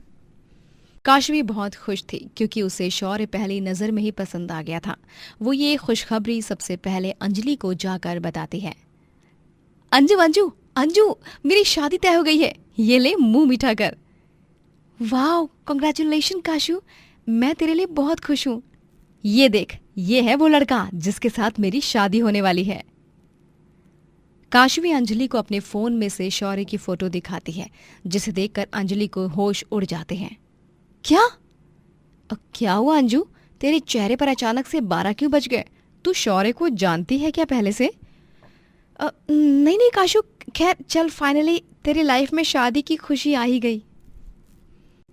काशवी बहुत खुश थी क्योंकि उसे शौर्य पहली नजर में ही पसंद आ गया था। वो ये खुशखबरी सबसे पहले अंजलि को जाकर बताती है। अंजू अंजू अंजू, मेरी शादी तय हो गई है, ये ले मुंह मीठा कर। वाह, कांग्रेचुलेशन काशू, मैं तेरे लिए बहुत खुश हूँ। ये देख, ये है वो लड़का जिसके साथ मेरी शादी होने वाली है। काशवी अंजलि को अपने फोन में से शौर्य की फोटो दिखाती है, जिसे देखकर अंजलि को होश उड़ जाते हैं। क्या हुआ अंजू? तेरे चेहरे पर अचानक से 12 क्यों बज गए? तू शौर्य को जानती है क्या पहले से? नहीं नहीं काशू, खैर चल, फाइनली तेरी लाइफ में शादी की खुशी आ ही गई।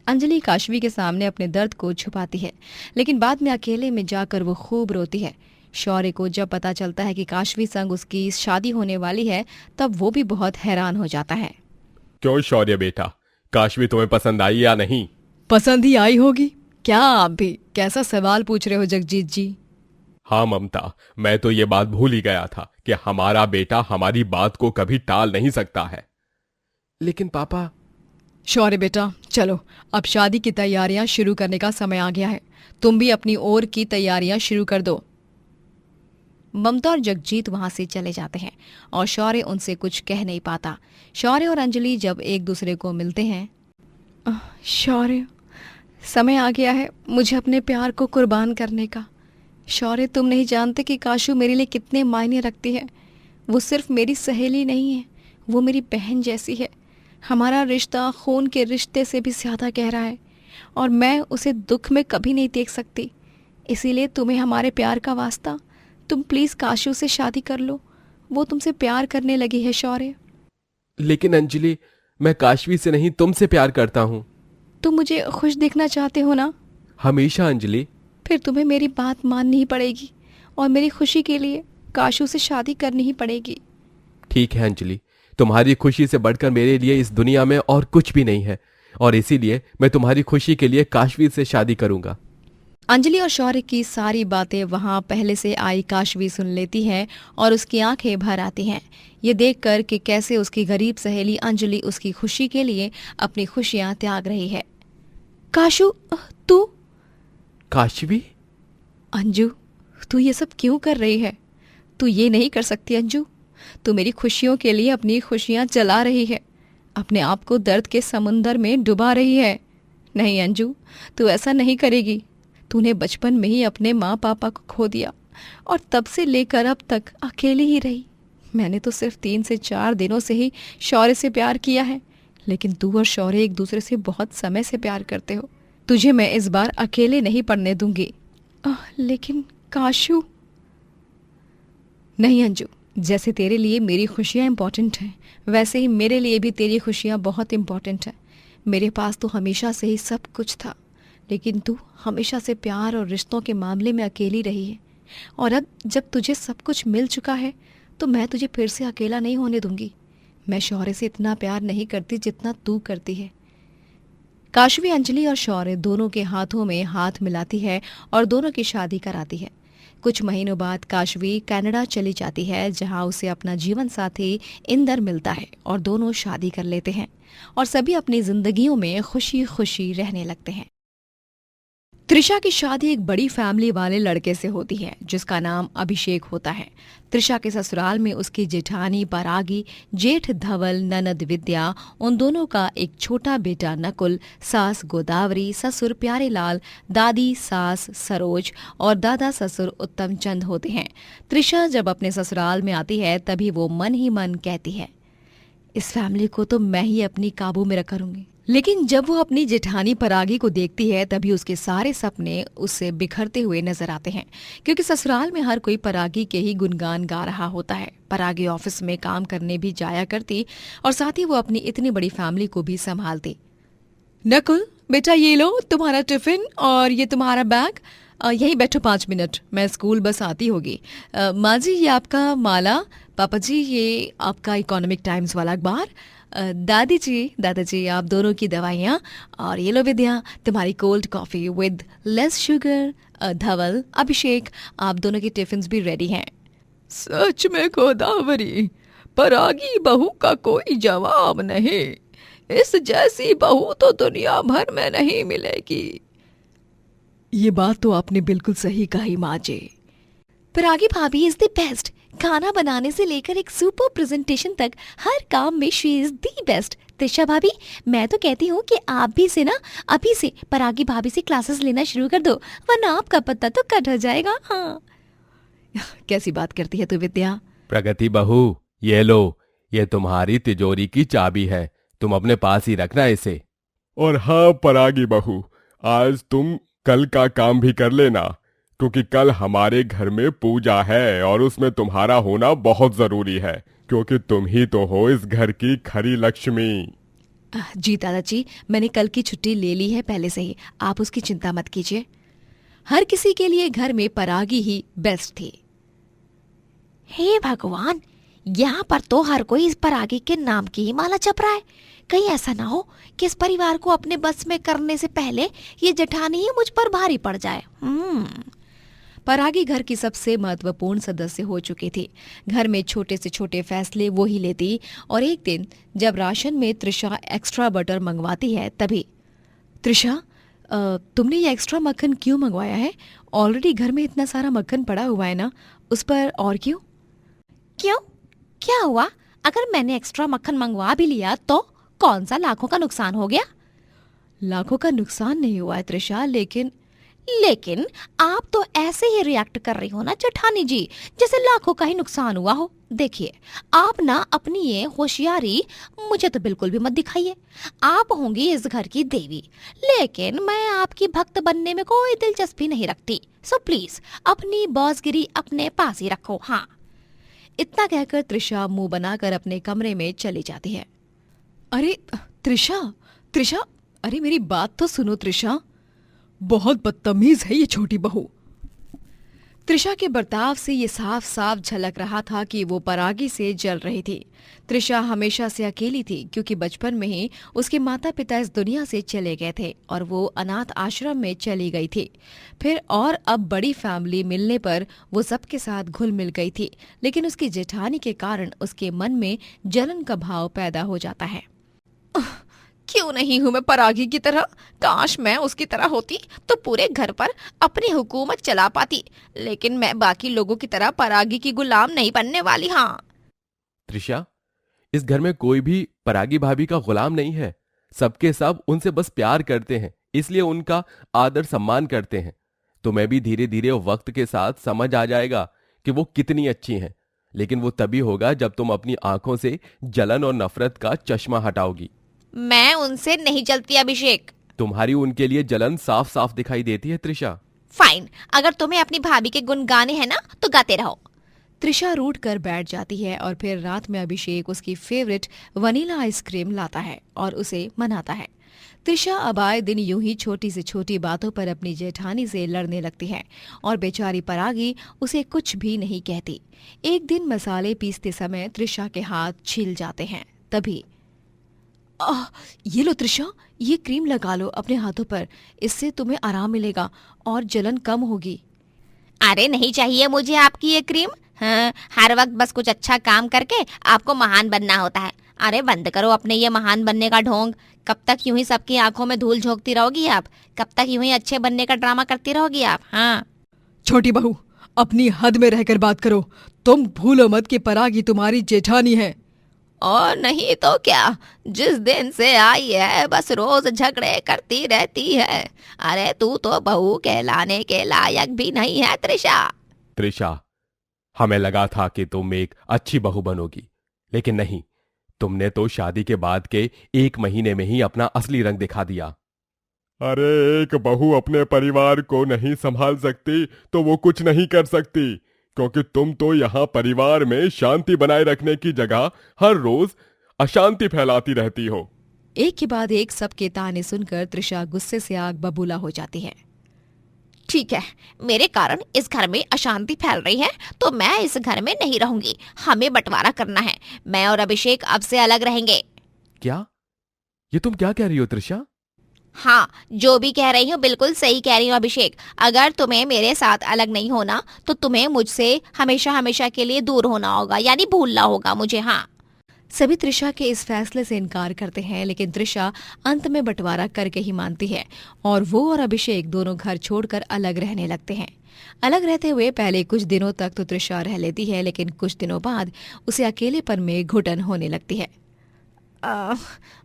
अंजलि काशवी के सामने अपने दर्द को छुपाती है, लेकिन बाद में अकेले में जाकर वो खूब रोती है। शौर्य को जब पता चलता है कि काशवी संग उसकी शादी होने वाली है, तब वो भी बहुत हैरान हो जाता है। क्यों शौर्य बेटा, काशवी तुम्हें पसंद आई या नहीं? पसंद ही आई होगी। क्या आप भी कैसा सवाल पूछ रहे हो जगजीत जी? हाँ ममता, मैं तो ये बात भूल ही गया था कि हमारा बेटा हमारी बात को कभी टाल नहीं सकता है। लेकिन पापा। शौर्य बेटा, चलो अब शादी की तैयारियां शुरू करने का समय आ गया है। तुम भी अपनी ओर की तैयारियां शुरू कर दो। ममता और जगजीत वहां से चले जाते हैं और शौर्य उनसे कुछ कह नहीं पाता। शौर्य और अंजलि जब एक दूसरे को मिलते हैं, शौर्य, समय आ गया है मुझे अपने प्यार को कुर्बान करने का। शौर्य, तुम नहीं जानते कि काशू मेरे लिए कितने मायने रखती है। वो सिर्फ मेरी सहेली नहीं है, वो मेरी बहन जैसी है। हमारा रिश्ता खून के रिश्ते से भी ज़्यादा गहरा है और मैं उसे दुख में कभी नहीं देख सकती। इसीलिए तुम्हें हमारे प्यार का वास्ता, तुम प्लीज़ काशू से शादी कर लो। वो तुमसे प्यार करने लगी है शौर्य। लेकिन अंजलि, मैं काशवी से नहीं तुमसे प्यार करता हूं। तुम मुझे खुश देखना चाहते हो ना? हमेशा अंजलि। फिर तुम्हें मेरी बात माननी ही पड़ेगी और मेरी खुशी के लिए काशू से शादी करनी ही पड़ेगी। ठीक है अंजलि, तुम्हारी खुशी से बढ़कर मेरे लिए इस दुनिया में और कुछ भी नहीं है, और इसीलिए मैं तुम्हारी खुशी के लिए काशवी से शादी करूंगा। अंजलि और शौर्य की सारी बातें वहां पहले से आई काशवी सुन लेती है और उसकी आंखें भर आती हैं, ये देखकर कि कैसे उसकी गरीब सहेली अंजलि उसकी खुशी के लिए अपनी खुशियां त्याग रही है। काशू, तू? काशवी? अंजू, तू ये सब क्यों कर रही है? तू ये नहीं कर सकती अंजू। तू मेरी खुशियों के लिए अपनी खुशियां जला रही है, अपने आप को दर्द के समुंदर में डुबा रही है। नहीं अंजू, तू ऐसा नहीं करेगी। तूने बचपन में ही अपने माँ पापा को खो दिया और तब से लेकर अब तक अकेली ही रही। मैंने तो सिर्फ 3 से 4 दिनों से ही शौर्य से प्यार किया है, लेकिन तू और शौर्य एक दूसरे से बहुत समय से प्यार करते हो। तुझे मैं इस बार अकेले नहीं पड़ने दूंगी। लेकिन काशू। नहीं अंजू, जैसे तेरे लिए मेरी खुशियाँ इम्पॉर्टेंट हैं, वैसे ही मेरे लिए भी तेरी खुशियाँ बहुत इम्पॉर्टेंट हैं। मेरे पास तो हमेशा से ही सब कुछ था, लेकिन तू हमेशा से प्यार और रिश्तों के मामले में अकेली रही है, और अब जब तुझे सब कुछ मिल चुका है तो मैं तुझे फिर से अकेला नहीं होने दूंगी। मैं शौर्य से इतना प्यार नहीं करती जितना तू करती है। काशवी अंजलि और शौर्य दोनों के हाथों में हाथ मिलाती है और दोनों की शादी कराती है। कुछ महीनों बाद काशवी कनाडा चली जाती है, जहां उसे अपना जीवन साथी इंदर मिलता है और दोनों शादी कर लेते हैं और सभी अपनी जिंदगियों में खुशी खुशी रहने लगते हैं। त्रिशा की शादी एक बड़ी फैमिली वाले लड़के से होती है जिसका नाम अभिषेक होता है। त्रिशा के ससुराल में उसकी जेठानी परागी, जेठ धवल, ननद विद्या, उन दोनों का एक छोटा बेटा नकुल, सास गोदावरी, ससुर प्यारेलाल, दादी सास सरोज और दादा ससुर उत्तम चंद होते हैं। त्रिशा जब अपने ससुराल में आती है तभी वो मन ही मन कहती है, इस फैमिली को तो मैं ही अपनी काबू में रखूंगी। लेकिन जब वो अपनी जेठानी परागी को देखती है तभी उसके सारे सपने उससे बिखरते हुए नजर आते हैं, क्योंकि ससुराल में हर कोई परागी के ही गुणगान गा रहा होता है। परागी ऑफिस में काम करने भी जाया करती और साथ ही वो अपनी इतनी बड़ी फैमिली को भी संभालती। नकुल बेटा, ये लो तुम्हारा टिफिन और ये तुम्हारा बैग। यही बैठो 5 मिनट, मैं स्कूल बस आती होगी। माँ जी, ये आपका माला। पापा जी, ये आपका इकोनॉमिक टाइम्स वाला अखबार। दादाजी आप दोनों की दवाइयाँ, और ये लो विद्या तुम्हारी cold coffee with less sugar. Dhaval, Abhishek, आप दोनों की टिफिन्स भी रेडी हैं। सच में गोदावरी, परागी बहू का कोई जवाब नहीं। इस जैसी बहू तो दुनिया भर में नहीं मिलेगी। ये बात तो आपने बिल्कुल सही कही माँ जी। परागी भाभी इज द बेस्ट। खाना बनाने से लेकर एक सुपर प्रेजेंटेशन तक हर काम में she is the best. Trisha भाभी, मैं तो कहती हूँ कि आप भी से ना अभी से परागी भाभी से क्लासेस लेना शुरू कर दो, वरना आपका पत्ता तो कट हो जाएगा। हाँ, कैसी बात करती है तू विद्या। प्रगति बहू, ये लो, ये तुम्हारी तिजोरी की चाबी है, तुम अपने पास ही रखना इसे। और हाँ परागी बहू, आज तुम कल का काम भी कर लेना, क्योंकि कल हमारे घर में पूजा है और उसमें तुम्हारा होना बहुत जरूरी है, क्योंकि तुम ही तो हो इस घर की खरी लक्ष्मी। जी दादाजी, मैंने कल की छुट्टी ले ली है पहले से ही, आप उसकी चिंता मत कीजिए। हर किसी के लिए घर में परागी ही बेस्ट थी। हे भगवान, यहाँ पर तो हर कोई इस परागी के नाम की ही माला जप रहा है। कहीं ऐसा ना हो कि इस परिवार को अपने बस में करने से पहले ये जेठानी ही मुझ पर भारी पड़ जाए। परागी घर की सबसे महत्वपूर्ण सदस्य हो चुकी थी। घर में छोटे से छोटे फैसले वो ही लेती, और एक दिन जब राशन में त्रिशा एक्स्ट्रा बटर मंगवाती है तभी, त्रिशा तुमने ये एक्स्ट्रा मक्खन क्यों मंगवाया है? ऑलरेडी घर में इतना सारा मक्खन पड़ा हुआ है ना, उस पर और क्यों? क्यों? क्या हुआ? अगर मैंने एक्स्ट्रा मक्खन मंगवा भी लिया तो कौन सा लाखों का नुकसान हो गया? लाखों का नुकसान नहीं हुआ है त्रिशा, लेकिन आप तो ऐसे ही रिएक्ट कर रही हो ना जेठानी जी, जैसे लाखों का ही नुकसान हुआ हो। देखिए, आप ना अपनी ये होशियारी मुझे तो बिल्कुल भी मत दिखाइए। आप होंगी इस घर की देवी, लेकिन मैं आपकी भक्त बनने में कोई दिलचस्पी नहीं रखती। सो प्लीज अपनी बॉसगिरी अपने पास ही रखो। हाँ। इतना कहकर त्रिशा मुंह बनाकर अपने कमरे में चली जाती है। अरे त्रिशा, अरे मेरी बात तो सुनो त्रिशा। बहुत बदतमीज है ये छोटी बहू। त्रिशा के बर्ताव से ये साफ साफ झलक रहा था कि वो परागी से जल रही थी। त्रिशा हमेशा से अकेली थी, क्योंकि बचपन में ही उसके माता पिता इस दुनिया से चले गए थे और वो अनाथ आश्रम में चली गई थी। फिर और अब बड़ी फैमिली मिलने पर वो सबके साथ घुल मिल गई थी, लेकिन उसकी जेठानी के कारण उसके मन में जलन का भाव पैदा हो जाता है। क्यों नहीं हूं मैं परागी की तरह? काश मैं उसकी तरह होती तो पूरे घर पर अपनी हुकूमत चला पाती, लेकिन मैं बाकी लोगों की तरह परागी की गुलाम नहीं बनने वाली। हाँ त्रिशा, इस घर में कोई भी परागी भाभी का गुलाम नहीं है। सबके सब उनसे बस प्यार करते हैं, इसलिए उनका आदर सम्मान करते हैं। तुम्हें भी धीरे धीरे वक्त के साथ समझ आ जाएगा कि वो कितनी अच्छी हैं, लेकिन वो तभी होगा जब तुम अपनी आंखों से जलन और नफरत का चश्मा हटाओगी। मैं उनसे नहीं जलती अभिषेक। तुम्हारी उनके लिए जलन साफ साफ दिखाई देती है त्रिशा। फाइन, अगर तुम्हें अपनी भाभी के गुण गाने हैं ना तो गाते रहो। त्रिशा रूठ कर बैठ जाती है और फिर रात में अभिषेक उसकी फेवरेट वनीला आइसक्रीम लाता है और उसे मनाता है। त्रिशा अब आए दिन यूं ही छोटी से छोटी बातों पर अपनी जेठानी से लड़ने लगती है और बेचारी परागी उसे कुछ भी नहीं कहती। एक दिन मसाले पीसते समय त्रिशा के हाथ छिल जाते हैं। तभी ये लो त्रिशा, ये क्रीम लगा लो अपने हाथों पर, इससे तुम्हें आराम मिलेगा और जलन कम होगी। अरे नहीं चाहिए मुझे आपकी ये क्रीम। हाँ, हर वक्त बस कुछ अच्छा काम करके आपको महान बनना होता है। अरे बंद करो अपने ये महान बनने का ढोंग। कब तक यूं ही सबकी आंखों में धूल झोंकती रहोगी आप? कब तक यूं ही अच्छे बनने का ड्रामा करती रहोगी आप? हाँ छोटी बहू, अपनी हद में रहकर बात करो। तुम भूलो मत कि परागी तुम्हारी जेठानी है। और नहीं तो क्या, जिस दिन से आई है बस रोज झगड़े करती रहती है। अरे तू तो बहू कहलाने के लायक भी नहीं है त्रिशा। त्रिशा, हमें लगा था कि तुम एक अच्छी बहू बनोगी, लेकिन नहीं, तुमने तो शादी के बाद के 1 महीने में ही अपना असली रंग दिखा दिया। अरे एक बहू अपने परिवार को नहीं संभाल सकती तो वो कुछ नहीं कर सकती, क्योंकि तुम तो यहाँ परिवार में शांति बनाए रखने की जगह हर रोज अशांति फैलाती रहती हो। एक के बाद एक सबके ताने सुनकर त्रिशा गुस्से से आग बबूला हो जाती है। ठीक है, मेरे कारण इस घर में अशांति फैल रही है तो मैं इस घर में नहीं रहूंगी। हमें बंटवारा करना है। मैं और अभिषेक अब से अलग रहेंगे। क्या? ये तुम क्या कह रही हो त्रिशा? हाँ, जो भी कह रही हूँ बिल्कुल सही कह रही हूँ अभिषेक। अगर तुम्हें मेरे साथ अलग नहीं होना तो तुम्हें मुझसे हमेशा हमेशा के लिए दूर होना होगा, यानी भूलना होगा मुझे। हाँ। सभी त्रिशा के इस फैसले से इनकार करते हैं, लेकिन त्रिशा अंत में बंटवारा करके ही मानती है और वो और अभिषेक दोनों घर छोड़कर अलग रहने लगते हैं। अलग रहते हुए पहले कुछ दिनों तक तो त्रिशा रह लेती है, लेकिन कुछ दिनों बाद उसे अकेलेपन में घुटन होने लगती है।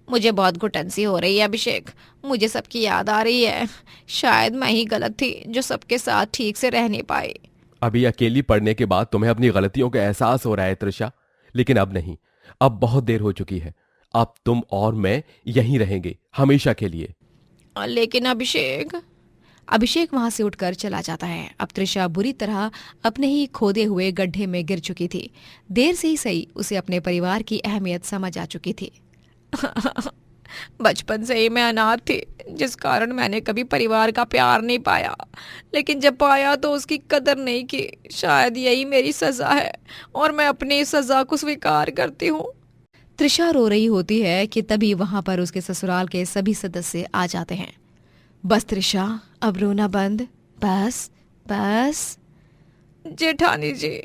मुझे बहुत घुटन सी हो रही है अभिषेक। मुझे सबकी याद आ रही है। शायद मैं ही गलत थी जो सबके साथ ठीक से रह नहीं पाई। अभी अकेली पड़ने के बाद तुम्हें अपनी गलतियों का एहसास हो रहा है त्रिशा, लेकिन अब नहीं, अब बहुत देर हो चुकी है। अब तुम और मैं यहीं रहेंगे हमेशा के लिए। लेकिन अभिषेक। अभिषेक वहां से उठकर चला जाता है। अब त्रिशा बुरी तरह अपने ही खोदे हुए गड्ढे में गिर चुकी थी। देर से ही सही उसे अपने परिवार की अहमियत समझ आ चुकी थी। बचपन से ही मैं अनाथ थी, जिस कारण मैंने कभी परिवार का प्यार नहीं पाया, लेकिन जब पाया तो उसकी कदर नहीं की। शायद यही मेरी सजा है और मैं अपनी इस सजा को स्वीकार करती हूँ। त्रिशा रो रही होती है कि तभी वहां पर उसके ससुराल के सभी सदस्य आ जाते हैं। बस त्रिशा, अब रोना बंद, बस बस। जेठानी जी।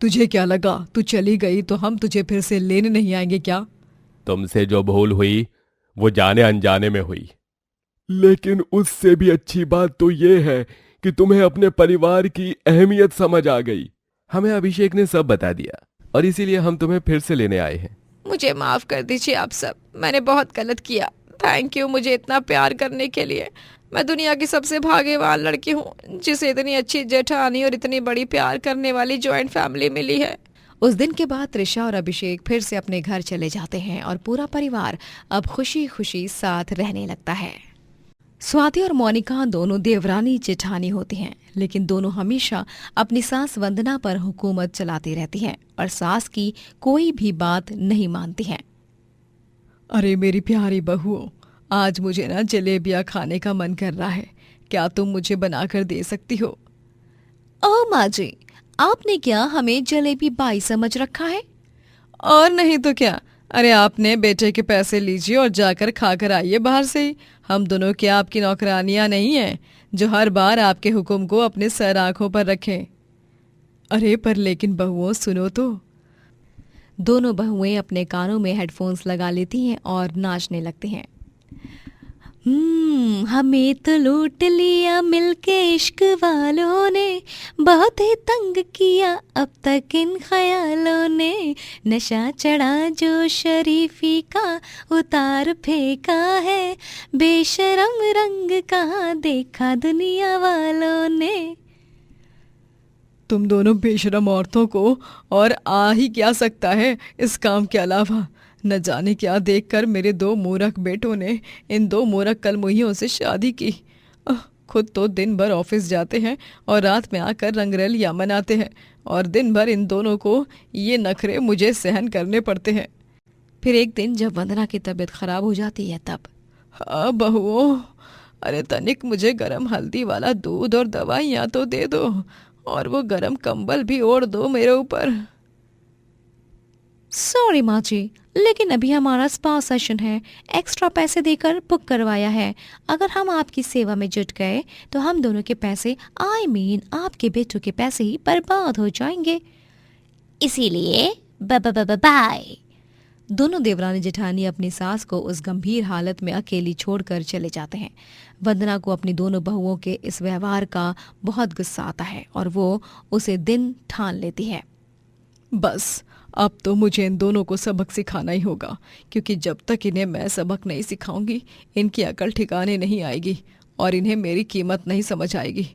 तुझे क्या लगा तू चली गई तो हम तुझे फिर से लेने नहीं आएंगे क्या? तुमसे जो भूल हुई वो जाने अनजाने में हुई, लेकिन उससे भी अच्छी बात तो ये है कि तुम्हें अपने परिवार की अहमियत समझ आ गई। हमें अभिषेक ने सब बता दिया और इसीलिए हम तुम्हें फिर से लेने आए हैं। मुझे माफ कर दीजिए आप सब, मैंने बहुत गलत किया। थैंक यू मुझे इतना प्यार करने के लिए। मैं दुनिया की सबसे भाग्यवान लड़की हूँ जिसे इतनी अच्छी जेठानी और इतनी बड़ी प्यार करने वाली जॉइंट फैमिली मिली है। उस दिन के बाद त्रिशा और अभिषेक फिर से अपने घर चले जाते हैं और पूरा परिवार अब खुशी खुशी साथ रहने लगता है। स्वाति और मोनिका दोनों देवरानी जेठानी होती हैं, लेकिन दोनों हमेशा अपनी सास वंदना पर हुकूमत चलाती रहती हैं और सास की कोई भी बात नहीं मानती हैं। अरे मेरी प्यारी बहुओं, आज मुझे ना जलेबियाँ खाने का मन कर रहा है, क्या तुम मुझे बनाकर दे सकती हो? ओह माँ जी, आपने क्या हमें जलेबी बाई समझ रखा है? और नहीं तो क्या। अरे आपने बेटे के पैसे लीजिए और जाकर खाकर आइए बाहर से ही। हम दोनों क्या आपकी नौकरानियां नहीं हैं जो हर बार आपके हुक्म को अपने सर आंखों पर रखें? अरे पर लेकिन बहुओं सुनो तो। दोनों बहुएं अपने कानों में हेडफोन्स लगा लेती हैं और नाचने लगती हैं। हमें तो लूट लिया मिलके इश्क वालों ने, बहुत ही तंग किया अब तक इन ख्यालों ने, नशा चढ़ा जो शरीफी का उतार फेंका है, बेशरम रंग कहाँ देखा दुनिया वालों ने। तुम दोनों बेशरम औरतों को और आ ही क्या सकता है इस काम के अलावा? न जाने क्या देखकर मेरे दो मूर्ख बेटों ने इन दो मूर्ख कलमुहियों से शादी की। खुद तो दिन भर ऑफिस जाते हैं और रात में आकर रंगरलियां मनाते हैं, और दिन भर इन दोनों को ये नखरे मुझे सहन करने पड़ते हैं। फिर एक दिन जब वंदना की तबीयत खराब हो जाती है तब, हाँ बहुओं, अरे तनिक मुझे गरम हल्दी वाला दूध और दवाइयाँ तो दे दो, और वो गरम कंबल भी ओढ़ दो मेरे ऊपर। सॉरी माँ जी, लेकिन अभी हमारा स्पा सेशन है, एक्स्ट्रा पैसे देकर बुक करवाया है। अगर हम आपकी सेवा में जुट गए तो हम दोनों के पैसे, आपके बेटों के पैसे ही बर्बाद हो जाएंगे। इसीलिए बाय। दोनों देवरानी जेठानी अपनी सास को उस गंभीर हालत में अकेली छोड़कर चले जाते हैं। वंदना को अपनी दोनों बहुओं के इस व्यवहार का बहुत गुस्सा आता है और वो उसे दिन ठान लेती है। बस अब तो मुझे इन दोनों को सबक सिखाना ही होगा, क्योंकि जब तक इन्हें मैं सबक नहीं सिखाऊंगी इनकी अकल ठिकाने नहीं आएगी और इन्हें मेरी कीमत नहीं समझ आएगी।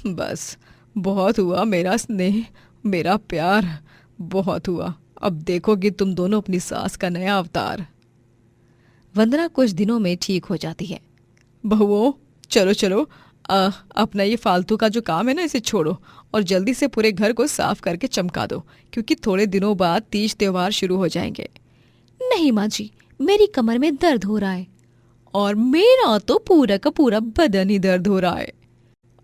बस बहुत हुआ मेरा स्नेह, मेरा प्यार, बहुत हुआ। अब देखोगी तुम दोनों अपनी सास का नया अवतार। वंदना कुछ दिनों में ठीक हो जाती है। बहुओं चलो चलो, अपना ये फालतू का जो काम है ना इसे छोड़ो और जल्दी से पूरे घर को साफ करके चमका दो, क्योंकि थोड़े दिनों बाद तीज त्योहार शुरू हो जाएंगे। नहीं माँ जी, मेरी कमर में दर्द हो रहा है। और मेरा तो पूरा का पूरा बदन ही दर्द हो रहा है।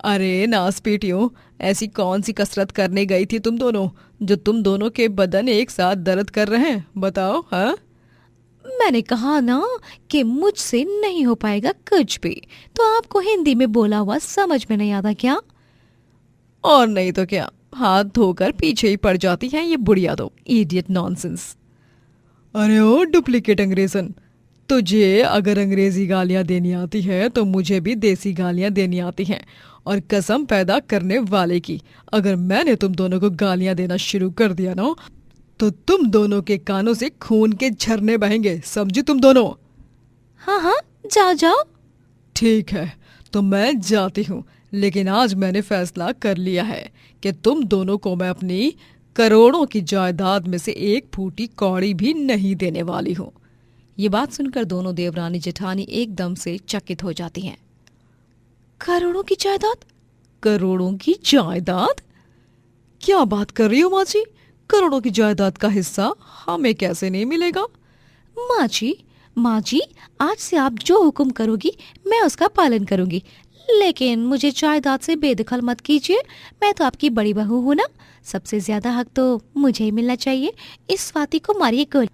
अरे नास पीटियों, ऐसी कौन सी कसरत करने गई थी तुम दोनों जो तुम दोनों के बदन एक साथ दर्द कर रहे हैं? बताओ। हाँ, मैंने कहा ना कि मुझसे नहीं हो पाएगा कुछ भी, तो आपको हिंदी में बोला हुआ समझ में नहीं आता क्या? और नहीं तो क्या, हाथ धोकर पीछे ही पड़ जाती हैं ये बुढ़िया दो। Idiot nonsense. अरे ओ डुप्लीकेट अंग्रेजन, तुझे अगर अंग्रेजी गालियां देनी आती है तो मुझे भी देसी गालियां देनी आती हैं। और कसम पैदा करने वाले की, अगर मैंने तुम दोनों को गालियां देना शुरू कर दिया ना तो तुम दोनों के कानों से खून के झरने बहेंगे, समझी तुम दोनों? हाँ हाँ, जाओ जाओ। ठीक है, तो मैं जाती हूँ, लेकिन आज मैंने फैसला कर लिया है कि तुम दोनों को मैं अपनी करोड़ों की जायदाद में से एक फूटी कौड़ी भी नहीं देने वाली हूँ। ये बात सुनकर दोनों देवरानी जेठानी एकदम से चकित हो जाती हैं। करोड़ों की जायदाद? करोड़ों की जायदाद? क्या बात कर रही हो माँ जी? करोड़ों की जायदाद का हिस्सा हमें कैसे नहीं मिलेगा? माँ जी, आज से आप जो हुक्म करोगी मैं उसका पालन करूंगी, लेकिन मुझे जायदाद से बेदखल मत कीजिए। मैं तो आपकी बड़ी बहू हूँ ना, सबसे ज्यादा हक तो मुझे ही मिलना चाहिए। इस स्वाति को मारिए गोली।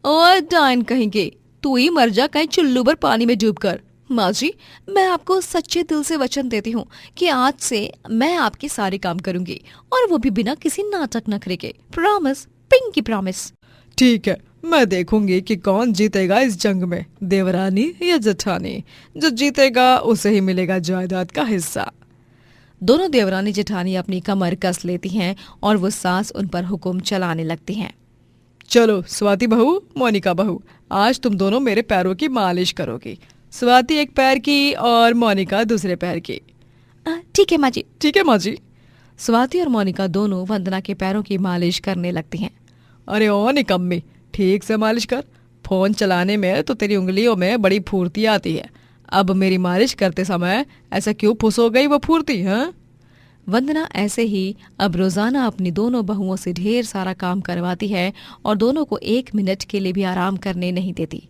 और डाइन कहेंगे, तू ही मर जा कहीं चुल्लू भर पानी में डूब कर। माँ जी, मैं आपको सच्चे दिल से वचन देती हूँ कि आज से मैं आपके सारे काम करूंगी, और वो भी बिना किसी नाटक नखरे के। Promise, pinky promise. ठीक है, मैं देखूंगी कि कौन जीतेगा इस जंग में, देवरानी या जेठानी। जो जीतेगा उसे ही मिलेगा जायदाद का हिस्सा। दोनों देवरानी जेठानी अपनी कमर कस लेती हैं और वो सास उन पर हुक्म चलाने लगती हैं। चलो स्वाति बहू, मोनिका बहू, आज तुम दोनों मेरे पैरों की मालिश करोगी। स्वाति एक पैर की और मोनिका दूसरे पैर की। ठीक है माँ जी। ठीक है माँ जी। स्वाति और मोनिका दोनों वंदना के पैरों की मालिश करने लगती हैं। अरे ओ निकम्मी, ठीक से मालिश कर। फोन चलाने में तो तेरी उंगलियों में बड़ी फुर्ती आती है, अब मेरी मालिश करते समय ऐसा क्यों फुस हो गई वो फुर्ती? हाँ, वंदना ऐसे ही अब रोजाना अपनी दोनों बहुओं से ढेर सारा काम करवाती है और दोनों को 1 मिनट के लिए भी आराम करने नहीं देती।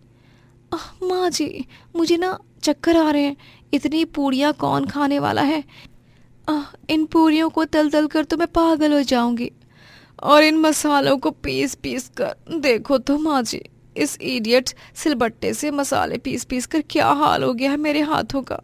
माँ जी, मुझे ना चक्कर आ रहे हैं। इतनी पूड़ियाँ कौन खाने वाला है? इन पूड़ियों को तल तल कर तो मैं पागल हो जाऊंगी। और इन मसालों को पीस पीस कर देखो तो माँ जी, इस इडियट सिलबट्टे से मसाले पीस पीस कर क्या हाल हो गया है मेरे हाथों का।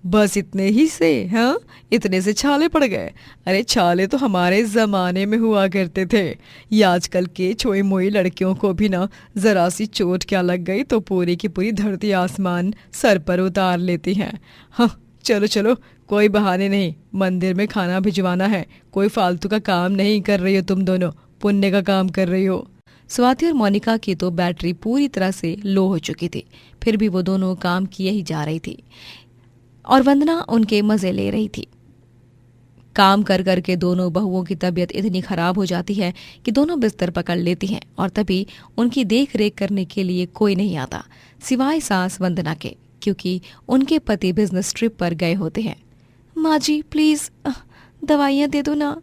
बस इतने ही से? हाँ, इतने से छाले पड़ गए? अरे छाले तो हमारे जमाने में हुआ करते थे। ये आजकल के छोई मोई लड़कियों को भी ना जरा सी चोट क्या लग गई तो पूरी की पूरी धरती आसमान सर पर उतार लेती हैं। हाँ, चलो चलो, कोई बहाने नहीं, मंदिर में खाना भिजवाना है। कोई फालतू का काम नहीं कर रही हो तुम दोनों, पुण्य का काम कर रही हो। स्वाति और मोनिका की तो बैटरी पूरी तरह से लो हो चुकी थी, फिर भी वो दोनों काम किए ही जा रही थी और वंदना उनके मजे ले रही थी। काम कर कर के दोनों बहुओं की तबीयत इतनी खराब हो जाती है कि दोनों बिस्तर पकड़ लेती हैं और तभी उनकी देख रेख करने के लिए कोई नहीं आता सिवाय सास वंदना के, क्योंकि उनके पति बिजनेस ट्रिप पर गए होते हैं। माँ जी प्लीज दवाइयाँ दे दो ना।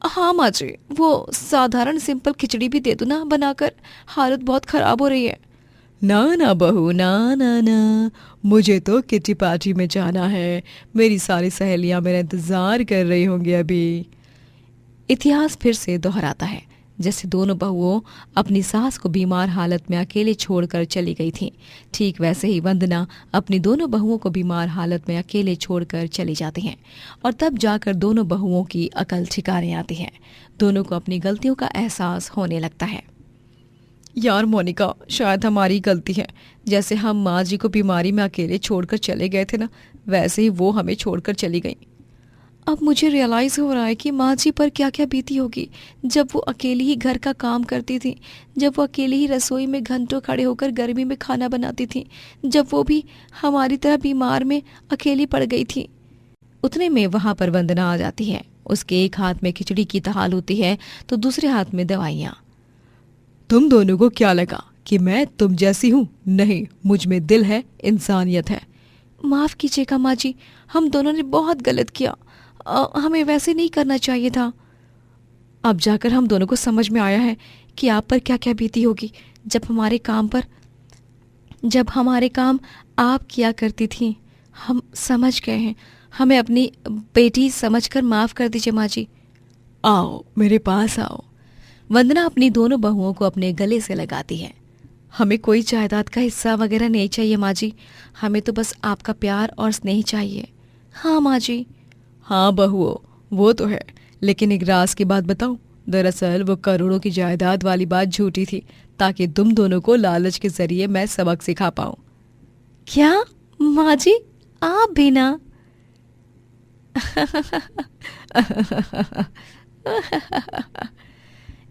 हाँ माँ जी, वो साधारण सिंपल खिचड़ी भी दे दो ना बनाकर, हालत बहुत खराब हो रही है। ना ना बहू, ना ना ना, मुझे तो किटी पार्टी में जाना है। मेरी सारी सहेलियां मेरा इंतजार कर रही होंगी अभी। इतिहास फिर से दोहराता है। जैसे दोनों बहुओं अपनी सास को बीमार हालत में अकेले छोड़कर चली गई थीं, ठीक वैसे ही वंदना अपनी दोनों बहुओं को बीमार हालत में अकेले छोड़कर चली जाती हैं और तब जाकर दोनों बहुओं की अकल ठिकाने आती है। दोनों को अपनी गलतियों का एहसास होने लगता है। यार मोनिका, शायद हमारी गलती है। जैसे हम माँ जी को बीमारी में अकेले छोड़कर चले गए थे ना, वैसे ही वो हमें छोड़कर चली गई। अब मुझे रियलाइज हो रहा है कि माँ जी पर क्या क्या बीती होगी जब वो अकेली ही घर का काम करती थी, जब वो अकेली ही रसोई में घंटों खड़े होकर गर्मी में खाना बनाती थी, जब वो भी हमारी तरह बीमार में अकेली पड़ गई थी। उतने में वहां पर वंदना आ जाती है। उसके एक हाथ में खिचड़ी की थाल होती है तो दूसरे हाथ में दवाइयाँ। तुम दोनों को क्या लगा कि मैं तुम जैसी हूँ? नहीं, मुझ में दिल है, इंसानियत है। माफ कीजिएगा माँ जी, हम दोनों ने बहुत गलत किया। हमें वैसे नहीं करना चाहिए था। अब जाकर हम दोनों को समझ में आया है कि आप पर क्या क्या बीती होगी जब हमारे काम आप किया करती थी। हम समझ गए हैं। हमें अपनी बेटी समझकर माफ कर दीजिए माँ जी। आओ मेरे पास आओ। वंदना अपनी दोनों बहुओं को अपने गले से लगाती है। हमें कोई जायदाद का हिस्सा वगैरह नहीं चाहिए माँ जी, हमें तो बस आपका प्यार और स्नेह चाहिए। हाँ माँ जी। हाँ बहुओं, वो तो है, लेकिन एक राज की बात बताऊं। दरअसल वो करोड़ों की जायदाद वाली बात झूठी थी, ताकि तुम दोनों को लालच के जरिए मैं सबक सिखा पाऊं। क्या माँ जी, आप भी ना?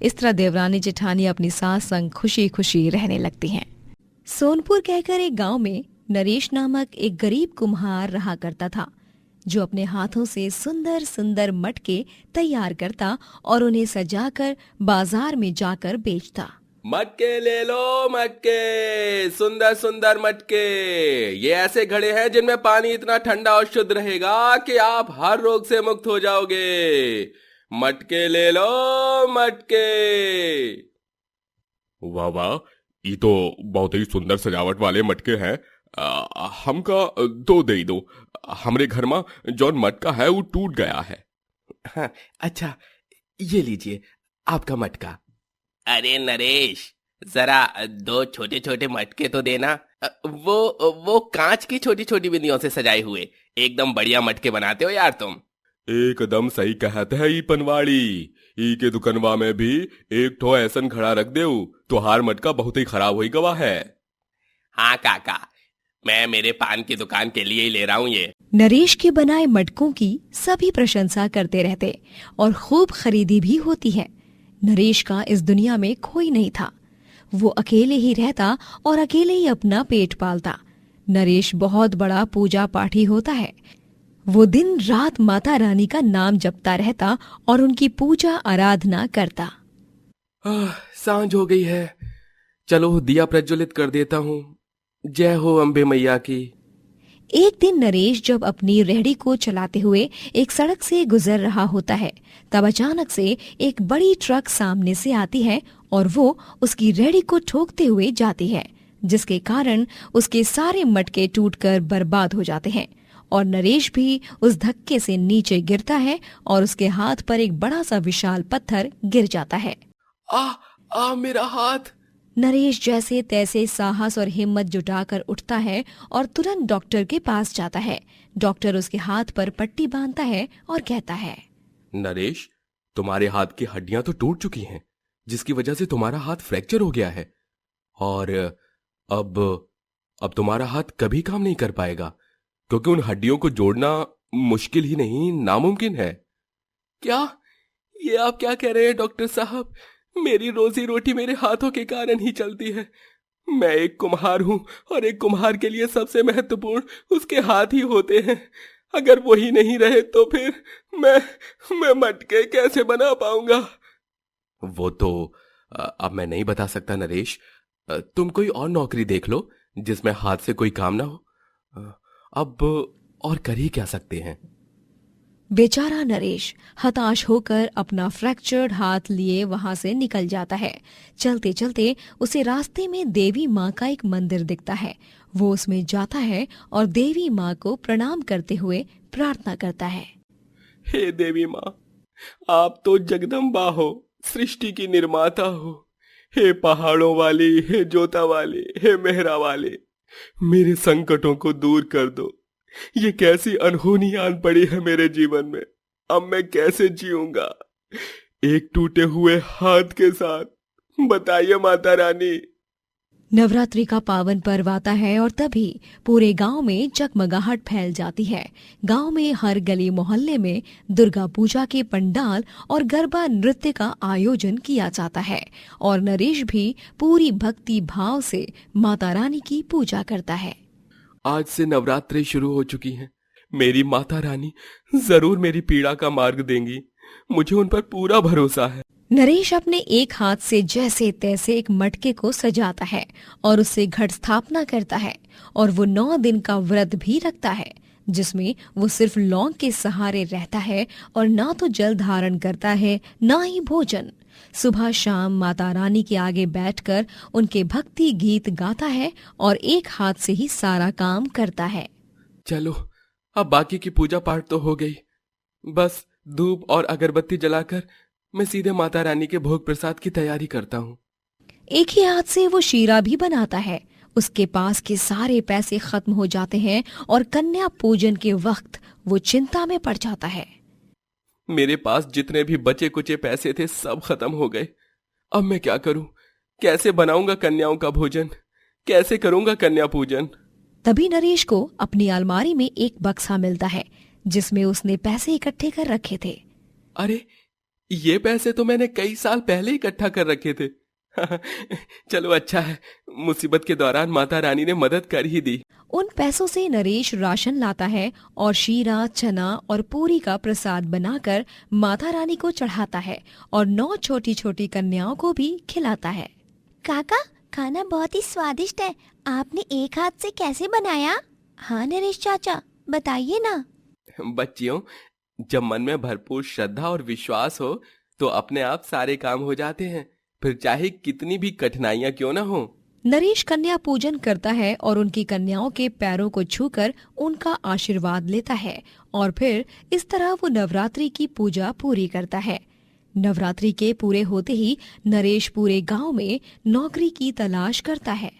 इस तरह देवरानी जेठानी अपनी सास संग खुशी खुशी रहने लगती हैं। सोनपुर कहकर एक गांव में नरेश नामक एक गरीब कुम्हार रहा करता था, जो अपने हाथों से सुंदर सुंदर मटके तैयार करता और उन्हें सजाकर बाजार में जाकर बेचता। मटके ले लो मटके, सुंदर सुंदर मटके। ये ऐसे घड़े हैं जिनमें पानी इतना ठंडा और शुद्ध रहेगा कि आप हर रोग से मुक्त हो जाओगे। मटके ले लो मटके। वाह वाह, ये तो बहुत ही सुंदर सजावट वाले मटके हैं। हमका दो दे दो। हमरे घर में जौन मटका है वो टूट गया है। हाँ, अच्छा ये लीजिए आपका मटका। अरे नरेश, जरा दो छोटे छोटे मटके तो देना। वो कांच की छोटी छोटी बिंदियों से सजाए हुए एकदम बढ़िया मटके बनाते हो यार तुम। एकदम सही कहते है ई पनवाड़ी। ई के दुकनवा में भी एक ठो ऐसन खड़ा रख दे तो हार मटका बहुत ही खराब हुई गवा है। हाँ काका, मैं मेरे पान की दुकान के लिए ही ले रहा हूँ ये। नरेश के बनाए मटकों की सभी प्रशंसा करते रहते और खूब खरीदी भी होती है। नरेश का इस दुनिया में कोई नहीं था। वो अकेले ही रहता और अकेले ही अपना पेट पालता। नरेश बहुत बड़ा पूजा पाठी होता है। वो दिन रात माता रानी का नाम जपता रहता और उनकी पूजा आराधना करता। सांझ हो गई है, चलो दिया प्रज्वलित कर देता हूँ। जय हो अम्बे मैया की। एक दिन नरेश जब अपनी रेहड़ी को चलाते हुए एक सड़क से गुजर रहा होता है, तब अचानक से एक बड़ी ट्रक सामने से आती है और वो उसकी रेहड़ी को ठोकते हुए जाती है, जिसके कारण उसके सारे मटके टूटकर बर्बाद हो जाते हैं और नरेश भी उस धक्के से नीचे गिरता है और उसके हाथ पर एक बड़ा सा विशाल पत्थर गिर जाता है। मेरा हाथ। नरेश जैसे तैसे साहस और हिम्मत जुटाकर उठता है और तुरंत डॉक्टर के पास जाता है। डॉक्टर उसके हाथ पर पट्टी बांधता है और कहता है, नरेश, तुम्हारे हाथ की हड्डियां तो टूट चुकी हैं, जिसकी वजह से तुम्हारा हाथ फ्रैक्चर हो गया है और अब तुम्हारा हाथ कभी काम नहीं कर पाएगा, क्योंकि उन हड्डियों को जोड़ना मुश्किल ही नहीं नामुमकिन है। क्या? ये आप क्या कह रहे हैं डॉक्टर साहब? मेरी रोजी रोटी मेरे हाथों के कारण ही चलती है। मैं एक कुम्हार हूं और एक कुम्हार के लिए सबसे महत्वपूर्ण उसके हाथ ही होते हैं। अगर वही नहीं रहे तो फिर मैं मटके कैसे बना पाऊंगा? वो तो अब मैं नहीं बता सकता नरेश। तुम कोई और नौकरी देख लो जिसमें हाथ से कोई काम ना हो। अब और कर ही क्या सकते हैं। बेचारा नरेश हताश होकर अपना फ्रैक्चर्ड हाथ लिए वहां से निकल जाता है। चलते चलते उसे रास्ते में देवी माँ का एक मंदिर दिखता है। वो उसमें जाता है और देवी माँ को प्रणाम करते हुए प्रार्थना करता है। हे देवी माँ, आप तो जगदम्बा हो, सृष्टि की निर्माता हो। हे पहाड़ों वाली, हे जोता वाली, हे मेहरा वाली, मेरे संकटों को दूर कर दो। ये कैसी अनहोनी आन पड़ी है मेरे जीवन में। अब मैं कैसे जीऊंगा एक टूटे हुए हाथ के साथ? बताइए माता रानी। नवरात्रि का पावन पर्व आता है और तभी पूरे गांव में जगमगाहट फैल जाती है। गांव में हर गली मोहल्ले में दुर्गा पूजा के पंडाल और गरबा नृत्य का आयोजन किया जाता है और नरेश भी पूरी भक्ति भाव से माता रानी की पूजा करता है। आज से नवरात्रि शुरू हो चुकी हैं। मेरी माता रानी जरूर मेरी पीड़ा का मार्ग देंगी। मुझे उन पर पूरा भरोसा है। नरेश अपने एक हाथ से जैसे तैसे एक मटके को सजाता है और उससे घट स्थापना करता है और वो 9 दिन का व्रत भी रखता है, जिसमें वो सिर्फ लौंग के सहारे रहता है और ना तो जल धारण करता है ना ही भोजन। सुबह शाम माता रानी के आगे बैठकर उनके भक्ति गीत गाता है और एक हाथ से ही सारा काम करता है। चलो अब बाकी की पूजा पाठ तो हो गई। बस धूप और अगरबत्ती जलाकर मैं सीधे माता रानी के भोग प्रसाद की तैयारी करता हूँ। एक ही हाथ से वो शीरा भी बनाता है। उसके पास के सारे पैसे खत्म हो जाते हैं और कन्या पूजन के वक्त वो चिंता में पड़ जाता है। मेरे पास जितने भी बचे कुचे पैसे थे सब खत्म हो गए। अब मैं क्या करूं? कैसे बनाऊंगा कन्याओं का भोजन? कैसे करूंगा कन्या पूजन? तभी नरेश को अपनी अलमारी में एक बक्सा मिलता है जिसमें उसने पैसे इकट्ठे कर रखे थे। अरे ये पैसे तो मैंने कई साल पहले इकट्ठा कर रखे थे। चलो अच्छा है, मुसीबत के दौरान माता रानी ने मदद कर ही दी। उन पैसों से नरेश राशन लाता है और शीरा, चना और पूरी का प्रसाद बनाकर माता रानी को चढ़ाता है और 9 छोटी छोटी कन्याओं को भी खिलाता है। काका, खाना बहुत ही स्वादिष्ट है। आपने एक हाथ से कैसे बनाया? हाँ नरेश चाचा, बताइए ना। बच्चियों, जब मन में भरपूर श्रद्धा और विश्वास हो तो अपने आप सारे काम हो जाते हैं, फिर चाहे कितनी भी कठिनाइयां क्यों ना हो। नरेश कन्या पूजन करता है और उनकी कन्याओं के पैरों को छूकर उनका आशीर्वाद लेता है और फिर इस तरह वो नवरात्रि की पूजा पूरी करता है। नवरात्रि के पूरे होते ही नरेश पूरे गांव में नौकरी की तलाश करता है।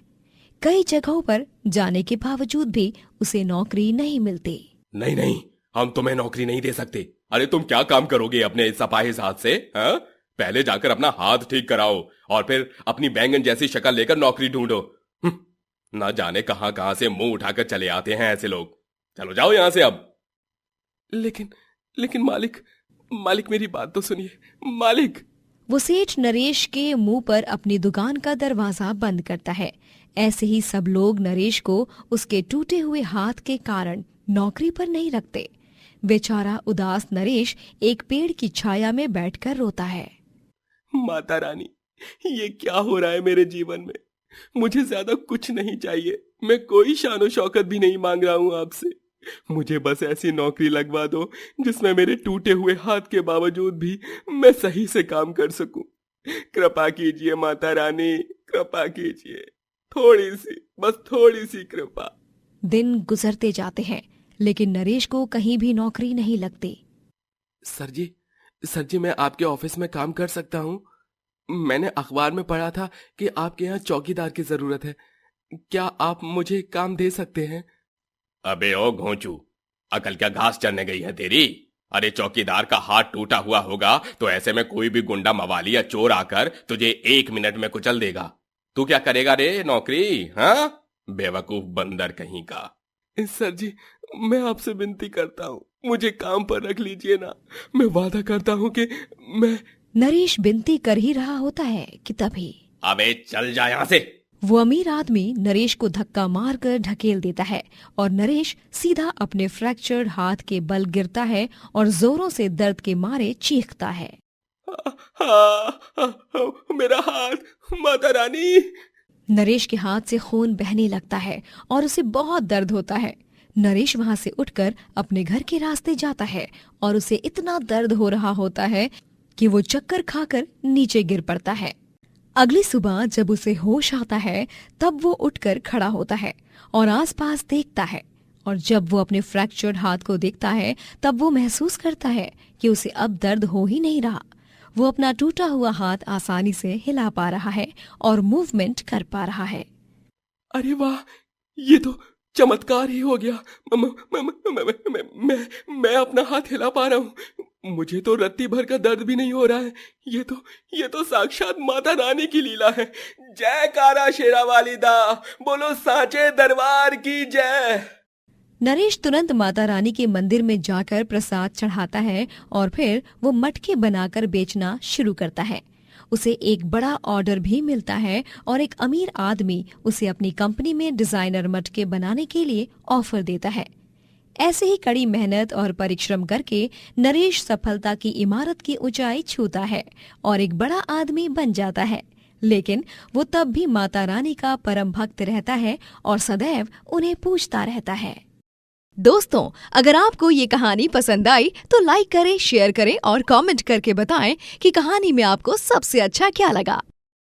कई जगहों पर जाने के बावजूद भी उसे नौकरी नहीं मिलती। नहीं नहीं, हम तुम्हें नौकरी नहीं दे सकते। अरे तुम क्या काम करोगे अपने इस सफाहिस हाथ से? हाँ, पहले जाकर अपना हाथ ठीक कराओ और फिर अपनी बैंगन जैसी शक्ल लेकर नौकरी ढूंढो। ना जाने कहां कहां से मुंह उठाकर चले आते हैं ऐसे लोग। चलो जाओ यहां से अब। लेकिन मालिक मेरी बात तो सुनिए मालिक। वो सेठ नरेश के मुंह पर अपनी दुकान का दरवाजा बंद करता है। ऐसे ही सब लोग नरेश को उसके टूटे हुए हाथ के कारण नौकरी पर नहीं रखते। बेचारा उदास नरेश एक पेड़ की छाया में बैठकर रोता है। माता रानी, ये क्या हो रहा है मेरे जीवन में? मुझे ज्यादा कुछ नहीं चाहिए, मैं कोई शानो शौकत भी नहीं मांग रहा हूँ आपसे। मुझे बस ऐसी नौकरी लगवा दो जिसमें मेरे टूटे हुए हाथ के बावजूद भी मैं सही से काम कर सकूं। कृपा कीजिए माता रानी, कृपा कीजिए, थोड़ी सी कृपा। दिन गुजरते जाते हैं लेकिन नरेश को कहीं भी नौकरी नहीं लगती। सर जी मैं आपके ऑफिस में काम कर सकता हूँ। मैंने अखबार में पढ़ा था कि आपके यहाँ चौकीदार की जरूरत है। क्या आप मुझे काम दे सकते हैं? अबे ओ घोंचू, अकल क्या घास चरने गई है तेरी? अरे चौकीदार का हाथ टूटा हुआ होगा तो ऐसे में कोई भी गुंडा मवाली या चोर आकर तुझे 1 मिनट में कुचल देगा। तू क्या करेगा रे नौकरी? हाँ, बेवकूफ बंदर कहीं का। सर जी, मैं आपसे विनती करता हूँ, मुझे काम पर रख लीजिए ना। मैं वादा करता हूँ कि मैं। नरेश विनती कर ही रहा होता है कि तभी अबे चल जा यहाँ से। वो अमीर आदमी नरेश को धक्का मारकर ढकेल देता है और नरेश सीधा अपने फ्रैक्चर्ड हाथ के बल गिरता है और जोरों से दर्द के मारे चीखता है। मेरा हाथ, माता रानी। नरेश के हाथ से खून बहने लगता है और उसे बहुत दर्द होता है। नरेश वहां से उठकर अपने घर के रास्ते जाता है और उसे इतना दर्द हो रहा होता है कि वो चक्कर खाकर नीचे गिर पड़ता है। अगली सुबह जब उसे होश आता है तब वो उठकर खड़ा होता है और आसपास देखता है और जब वो अपने फ्रैक्चर्ड हाथ को देखता है तब वो महसूस करता है कि उसे अब दर्द हो ही नहीं रहा। वो अपना टूटा हुआ हाथ आसानी से हिला पा रहा है और मूवमेंट कर पा रहा है। अरे वाह, ये तो चमत्कार ही हो गया। मैं अपना हाथ हिला पा रहा हूँ। मुझे तो रत्ती भर का दर्द भी नहीं हो रहा है। ये तो साक्षात माता रानी की लीला है। जयकारा शेरा वाली दा, बोलो सांचे दरबार की जय। नरेश तुरंत माता रानी के मंदिर में जाकर प्रसाद चढ़ाता है और फिर वो मटके बनाकर बेचना शुरू करता है। उसे एक बड़ा ऑर्डर भी मिलता है और एक अमीर आदमी उसे अपनी कंपनी में डिजाइनर मटके बनाने के लिए ऑफर देता है। ऐसे ही कड़ी मेहनत और परिश्रम करके नरेश सफलता की इमारत की ऊंचाई छूता है और एक बड़ा आदमी बन जाता है। लेकिन वो तब भी माता रानी का परम भक्त रहता है और सदैव उन्हें पूजता रहता है। दोस्तों, अगर आपको ये कहानी पसंद आई तो लाइक करें, शेयर करें और कमेंट करके बताएं कि कहानी में आपको सबसे अच्छा क्या लगा।